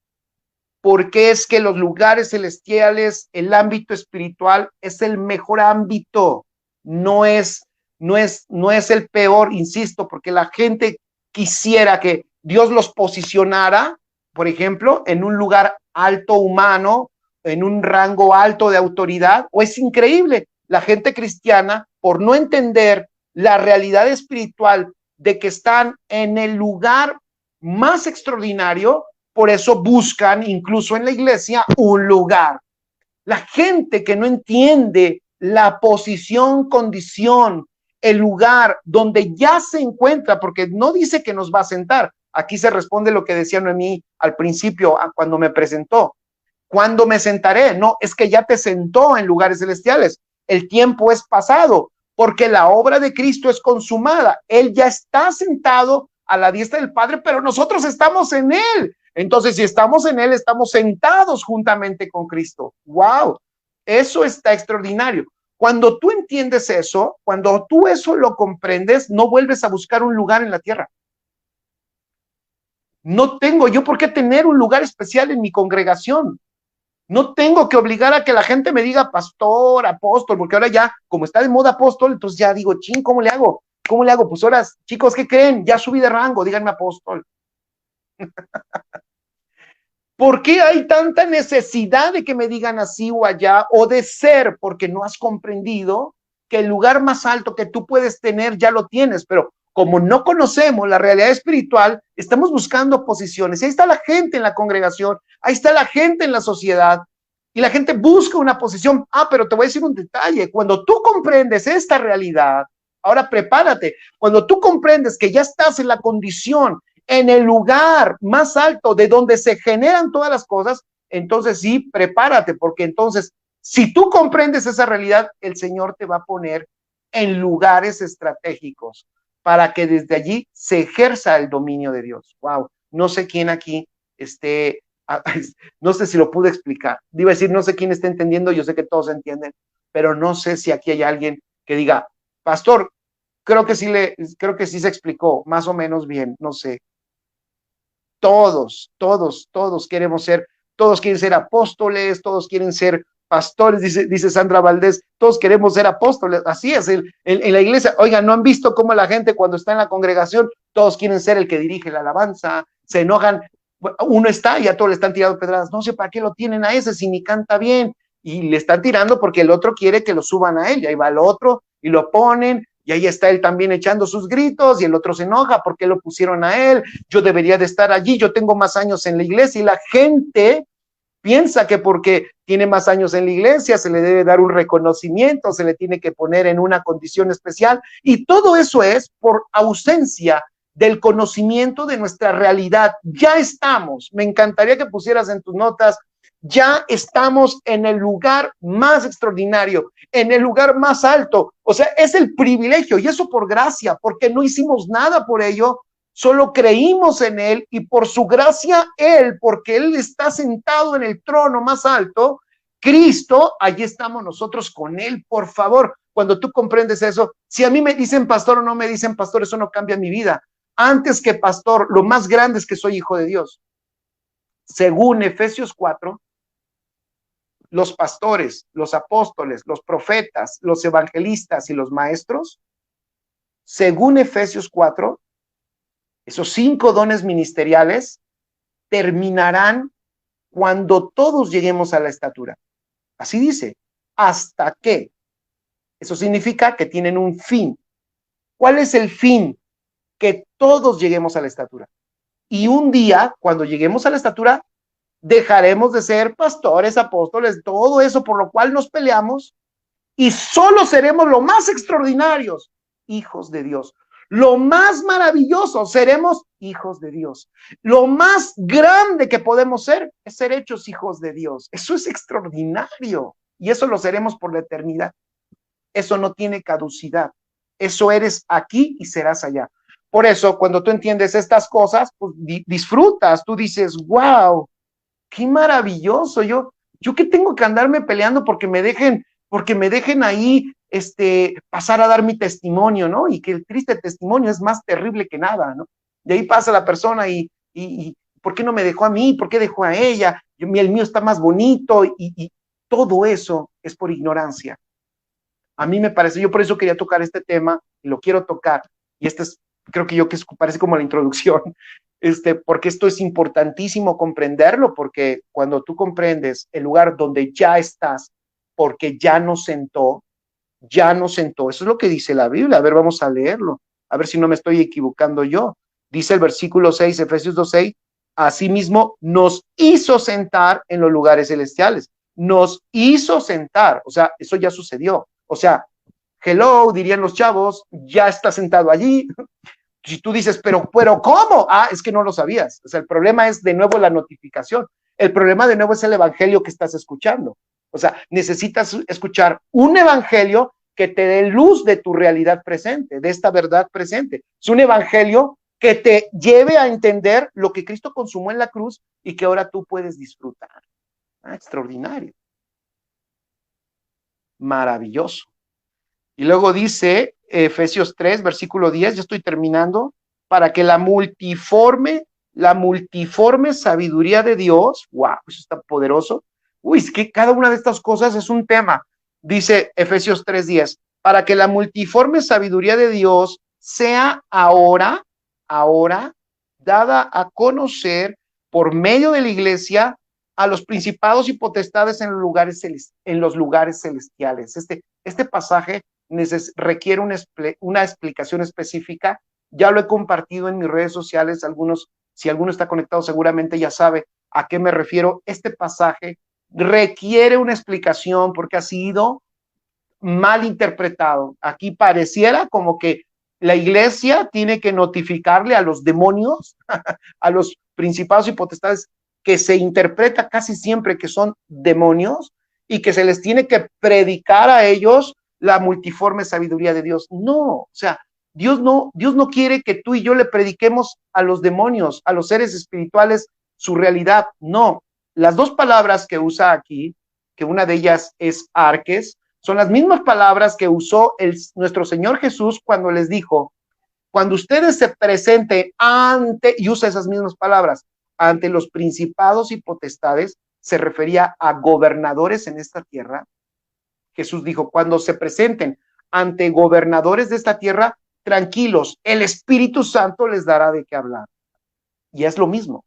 por qué es que los lugares celestiales, el ámbito espiritual es el mejor ámbito, no es el peor, insisto, porque la gente quisiera que Dios los posicionara, por ejemplo, en un lugar alto humano, en un rango alto de autoridad, o es increíble, la gente cristiana, por no entender la realidad espiritual de que están en el lugar más extraordinario, por eso buscan incluso en la iglesia un lugar. La gente que no entiende la posición, condición, el lugar donde ya se encuentra, porque no dice que nos va a sentar. Aquí se responde lo que decía Noemí al principio, cuando me presentó. ¿Cuándo me sentaré? No, es que ya te sentó en lugares celestiales. El tiempo es pasado, porque la obra de Cristo es consumada. Él ya está sentado a la diestra del Padre, pero nosotros estamos en Él. Entonces, si estamos en Él, estamos sentados juntamente con Cristo. ¡Wow! Eso está extraordinario. Cuando tú entiendes eso, cuando tú eso lo comprendes, no vuelves a buscar un lugar en la tierra. No tengo yo por qué tener un lugar especial en mi congregación. No tengo que obligar a que la gente me diga pastor, apóstol, porque ahora ya, como está de moda apóstol, entonces ya digo, ching, ¿cómo le hago? ¿Cómo le hago? Pues ahora, chicos, ¿qué creen? Ya subí de rango, díganme apóstol. ¿Por qué hay tanta necesidad de que me digan así o allá o de ser? Porque no has comprendido que el lugar más alto que tú puedes tener ya lo tienes, pero como no conocemos la realidad espiritual, estamos buscando posiciones. Y ahí está la gente en la congregación, ahí está la gente en la sociedad, y la gente busca una posición. Pero te voy a decir un detalle, cuando tú comprendes esta realidad, ahora prepárate, cuando tú comprendes que ya estás en la condición, en el lugar más alto de donde se generan todas las cosas, entonces sí, prepárate, porque entonces, si tú comprendes esa realidad, el Señor te va a poner en lugares estratégicos para que desde allí se ejerza el dominio de Dios. Wow, no sé quién aquí no sé si lo pude explicar. Iba a decir, no sé quién está entendiendo, yo sé que todos entienden, pero no sé si aquí hay alguien que diga, pastor, creo que sí se explicó más o menos bien, no sé. Todos queremos ser, todos quieren ser apóstoles, todos quieren ser pastores, dice Sandra Valdés, todos queremos ser apóstoles, así es, en la iglesia. Oigan, ¿no han visto cómo la gente cuando está en la congregación, todos quieren ser el que dirige la alabanza, se enojan, uno está y a todos le están tirando pedradas, no sé para qué lo tienen a ese si ni canta bien, y le están tirando porque el otro quiere que lo suban a él, y ahí va el otro y lo ponen, y ahí está él también echando sus gritos, y el otro se enoja porque lo pusieron a él, yo debería de estar allí, yo tengo más años en la iglesia, y la gente piensa que porque tiene más años en la iglesia se le debe dar un reconocimiento, se le tiene que poner en una condición especial, y todo eso es por ausencia del conocimiento de nuestra realidad. Ya estamos, me encantaría que pusieras en tus notas, ya estamos en el lugar más extraordinario, en el lugar más alto. O sea, es el privilegio, y eso por gracia, porque no hicimos nada por ello, solo creímos en Él, y por su gracia Él, porque Él está sentado en el trono más alto, Cristo, allí estamos nosotros con Él. Por favor, cuando tú comprendes eso, si a mí me dicen pastor o no me dicen pastor, eso no cambia mi vida. Antes que pastor, lo más grande es que soy hijo de Dios. Según Efesios 4, los pastores, los apóstoles, los profetas, los evangelistas y los maestros, según Efesios 4, esos 5 dones ministeriales terminarán cuando todos lleguemos a la estatura. Así dice, hasta que. Eso significa que tienen un fin. ¿Cuál es el fin? Que todos lleguemos a la estatura. Y un día, cuando lleguemos a la estatura, dejaremos de ser pastores, apóstoles, todo eso por lo cual nos peleamos, y solo seremos lo más extraordinarios, hijos de Dios. Lo más maravilloso, seremos hijos de Dios. Lo más grande que podemos ser es ser hechos hijos de Dios. Eso es extraordinario. Y eso lo seremos por la eternidad. Eso no tiene caducidad. Eso eres aquí y serás allá. Por eso, cuando tú entiendes estas cosas, pues disfrutas. Tú dices, wow, qué maravilloso. Yo que tengo que andarme peleando porque me dejen ahí pasar a dar mi testimonio, ¿no? Y que el triste testimonio es más terrible que nada, ¿no? De ahí pasa la persona y ¿por qué no me dejó a mí? ¿Por qué dejó a ella? El mío está más bonito y todo eso es por ignorancia. A mí me parece, yo por eso quería tocar este tema y lo quiero tocar. Y creo que parece como la introducción, porque esto es importantísimo comprenderlo, porque cuando tú comprendes el lugar donde ya estás, porque ya nos sentó, eso es lo que dice la Biblia. A ver, vamos a leerlo, a ver si no me estoy equivocando yo. Dice el versículo 6, Efesios 2:6, asimismo nos hizo sentar en los lugares celestiales. Nos hizo sentar, o sea, eso ya sucedió. O sea, hello, dirían los chavos, ya está sentado allí. Si tú dices, pero ¿cómo? Es que no lo sabías. O sea, el problema es de nuevo la notificación. El problema de nuevo es el evangelio que estás escuchando. O sea, necesitas escuchar un evangelio que te dé luz de tu realidad presente, de esta verdad presente. Es un evangelio que te lleve a entender lo que Cristo consumó en la cruz y que ahora tú puedes disfrutar. Extraordinario. Maravilloso. Y luego dice Efesios 3, versículo 10, ya estoy terminando, para que la multiforme sabiduría de Dios, wow, eso está poderoso. Uy, es que cada una de estas cosas es un tema. Dice Efesios 3:10, para que la multiforme sabiduría de Dios sea ahora, dada a conocer por medio de la iglesia a los principados y potestades en los lugares celestiales. Este pasaje requiere una explicación específica. Ya lo he compartido en mis redes sociales. Si alguno está conectado, seguramente ya sabe a qué me refiero. Este pasaje requiere una explicación porque ha sido mal interpretado. Aquí pareciera como que la iglesia tiene que notificarle a los demonios, a los principados y potestades, que se interpreta casi siempre que son demonios y que se les tiene que predicar a ellos la multiforme sabiduría de Dios. No, o sea, Dios no quiere que tú y yo le prediquemos a los demonios, a los seres espirituales, su realidad. No, las dos palabras que usa aquí, que una de ellas es arques, son las mismas palabras que usó nuestro Señor Jesús cuando les dijo, cuando ustedes se presenten y usa esas mismas palabras, ante los principados y potestades, se refería a gobernadores en esta tierra. Jesús dijo, cuando se presenten ante gobernadores de esta tierra, tranquilos, el Espíritu Santo les dará de qué hablar. Y es lo mismo,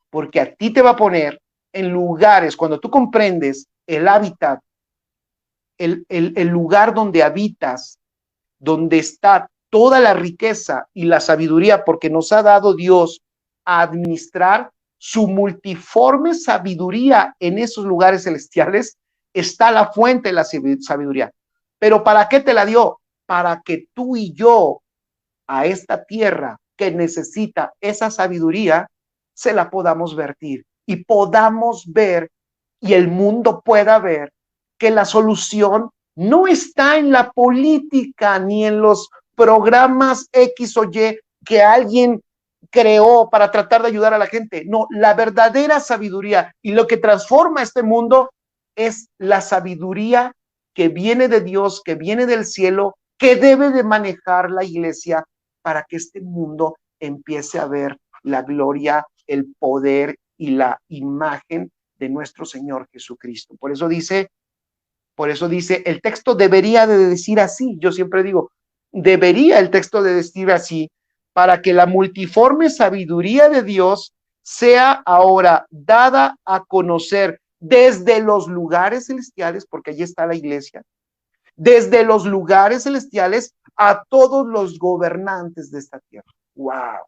porque a ti te va a poner en lugares, cuando tú comprendes el hábitat, el lugar donde habitas, donde está toda la riqueza y la sabiduría, porque nos ha dado Dios a administrar su multiforme sabiduría en esos lugares celestiales, está la fuente de la sabiduría. Pero ¿para qué te la dio? Para que tú y yo a esta tierra que necesita esa sabiduría, se la podamos vertir y podamos ver y el mundo pueda ver que la solución no está en la política ni en los programas X o Y que alguien creó para tratar de ayudar a la gente. No, la verdadera sabiduría y lo que transforma este mundo es la sabiduría que viene de Dios, que viene del cielo, que debe de manejar la iglesia para que este mundo empiece a ver la gloria, el poder y la imagen de nuestro Señor Jesucristo. Por eso dice, el texto debería de decir así. Yo siempre digo, debería el texto de decir así, para que la multiforme sabiduría de Dios sea ahora dada a conocer desde los lugares celestiales, porque allí está la iglesia, desde los lugares celestiales a todos los gobernantes de esta tierra. ¡Wow!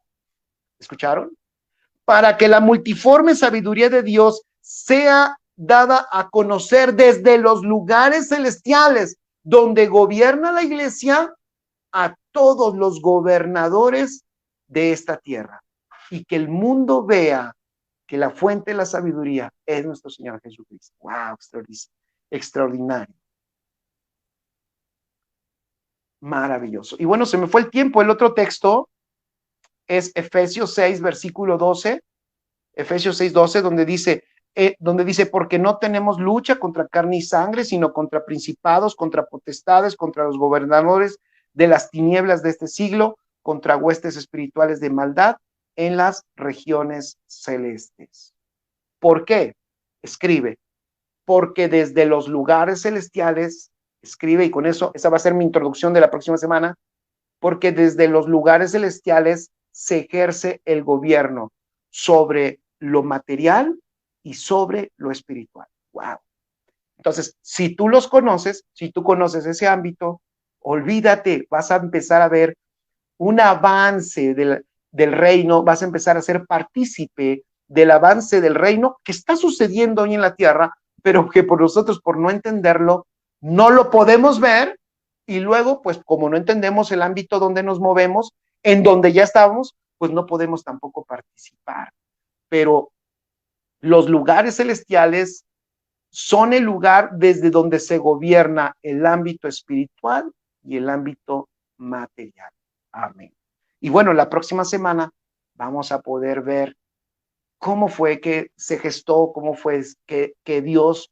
¿Escucharon? Para que la multiforme sabiduría de Dios sea dada a conocer desde los lugares celestiales donde gobierna la iglesia a todos los gobernadores de esta tierra, y que el mundo vea que la fuente de la sabiduría es nuestro Señor Jesucristo. ¡Wow! Extraordinario. Maravilloso. Y bueno, se me fue el tiempo. El otro texto es Efesios 6, versículo 12. Efesios 6, 12, donde dice, porque no tenemos lucha contra carne y sangre, sino contra principados, contra potestades, contra los gobernadores de las tinieblas de este siglo, contra huestes espirituales de maldad en las regiones celestes. ¿Por qué? Escribe, porque desde los lugares celestiales, escribe, y con eso, esa va a ser mi introducción de la próxima semana, porque desde los lugares celestiales se ejerce el gobierno sobre lo material y sobre lo espiritual. Wow. Entonces, si tú los conoces, si tú conoces ese ámbito, olvídate, vas a empezar a ver un avance del reino, vas a empezar a ser partícipe del avance del reino que está sucediendo hoy en la tierra, pero que por nosotros, por no entenderlo, no lo podemos ver, y luego, pues como no entendemos el ámbito donde nos movemos, en donde ya estamos, pues no podemos tampoco participar. Pero los lugares celestiales son el lugar desde donde se gobierna el ámbito espiritual y el ámbito material. Amén. Y bueno, la próxima semana vamos a poder ver cómo fue que se gestó, cómo fue que Dios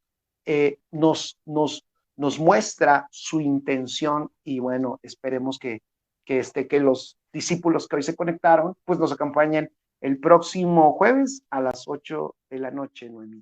nos muestra su intención, y bueno, esperemos que los discípulos que hoy se conectaron, pues nos acompañen el próximo jueves a las 8 de la noche, Noemí.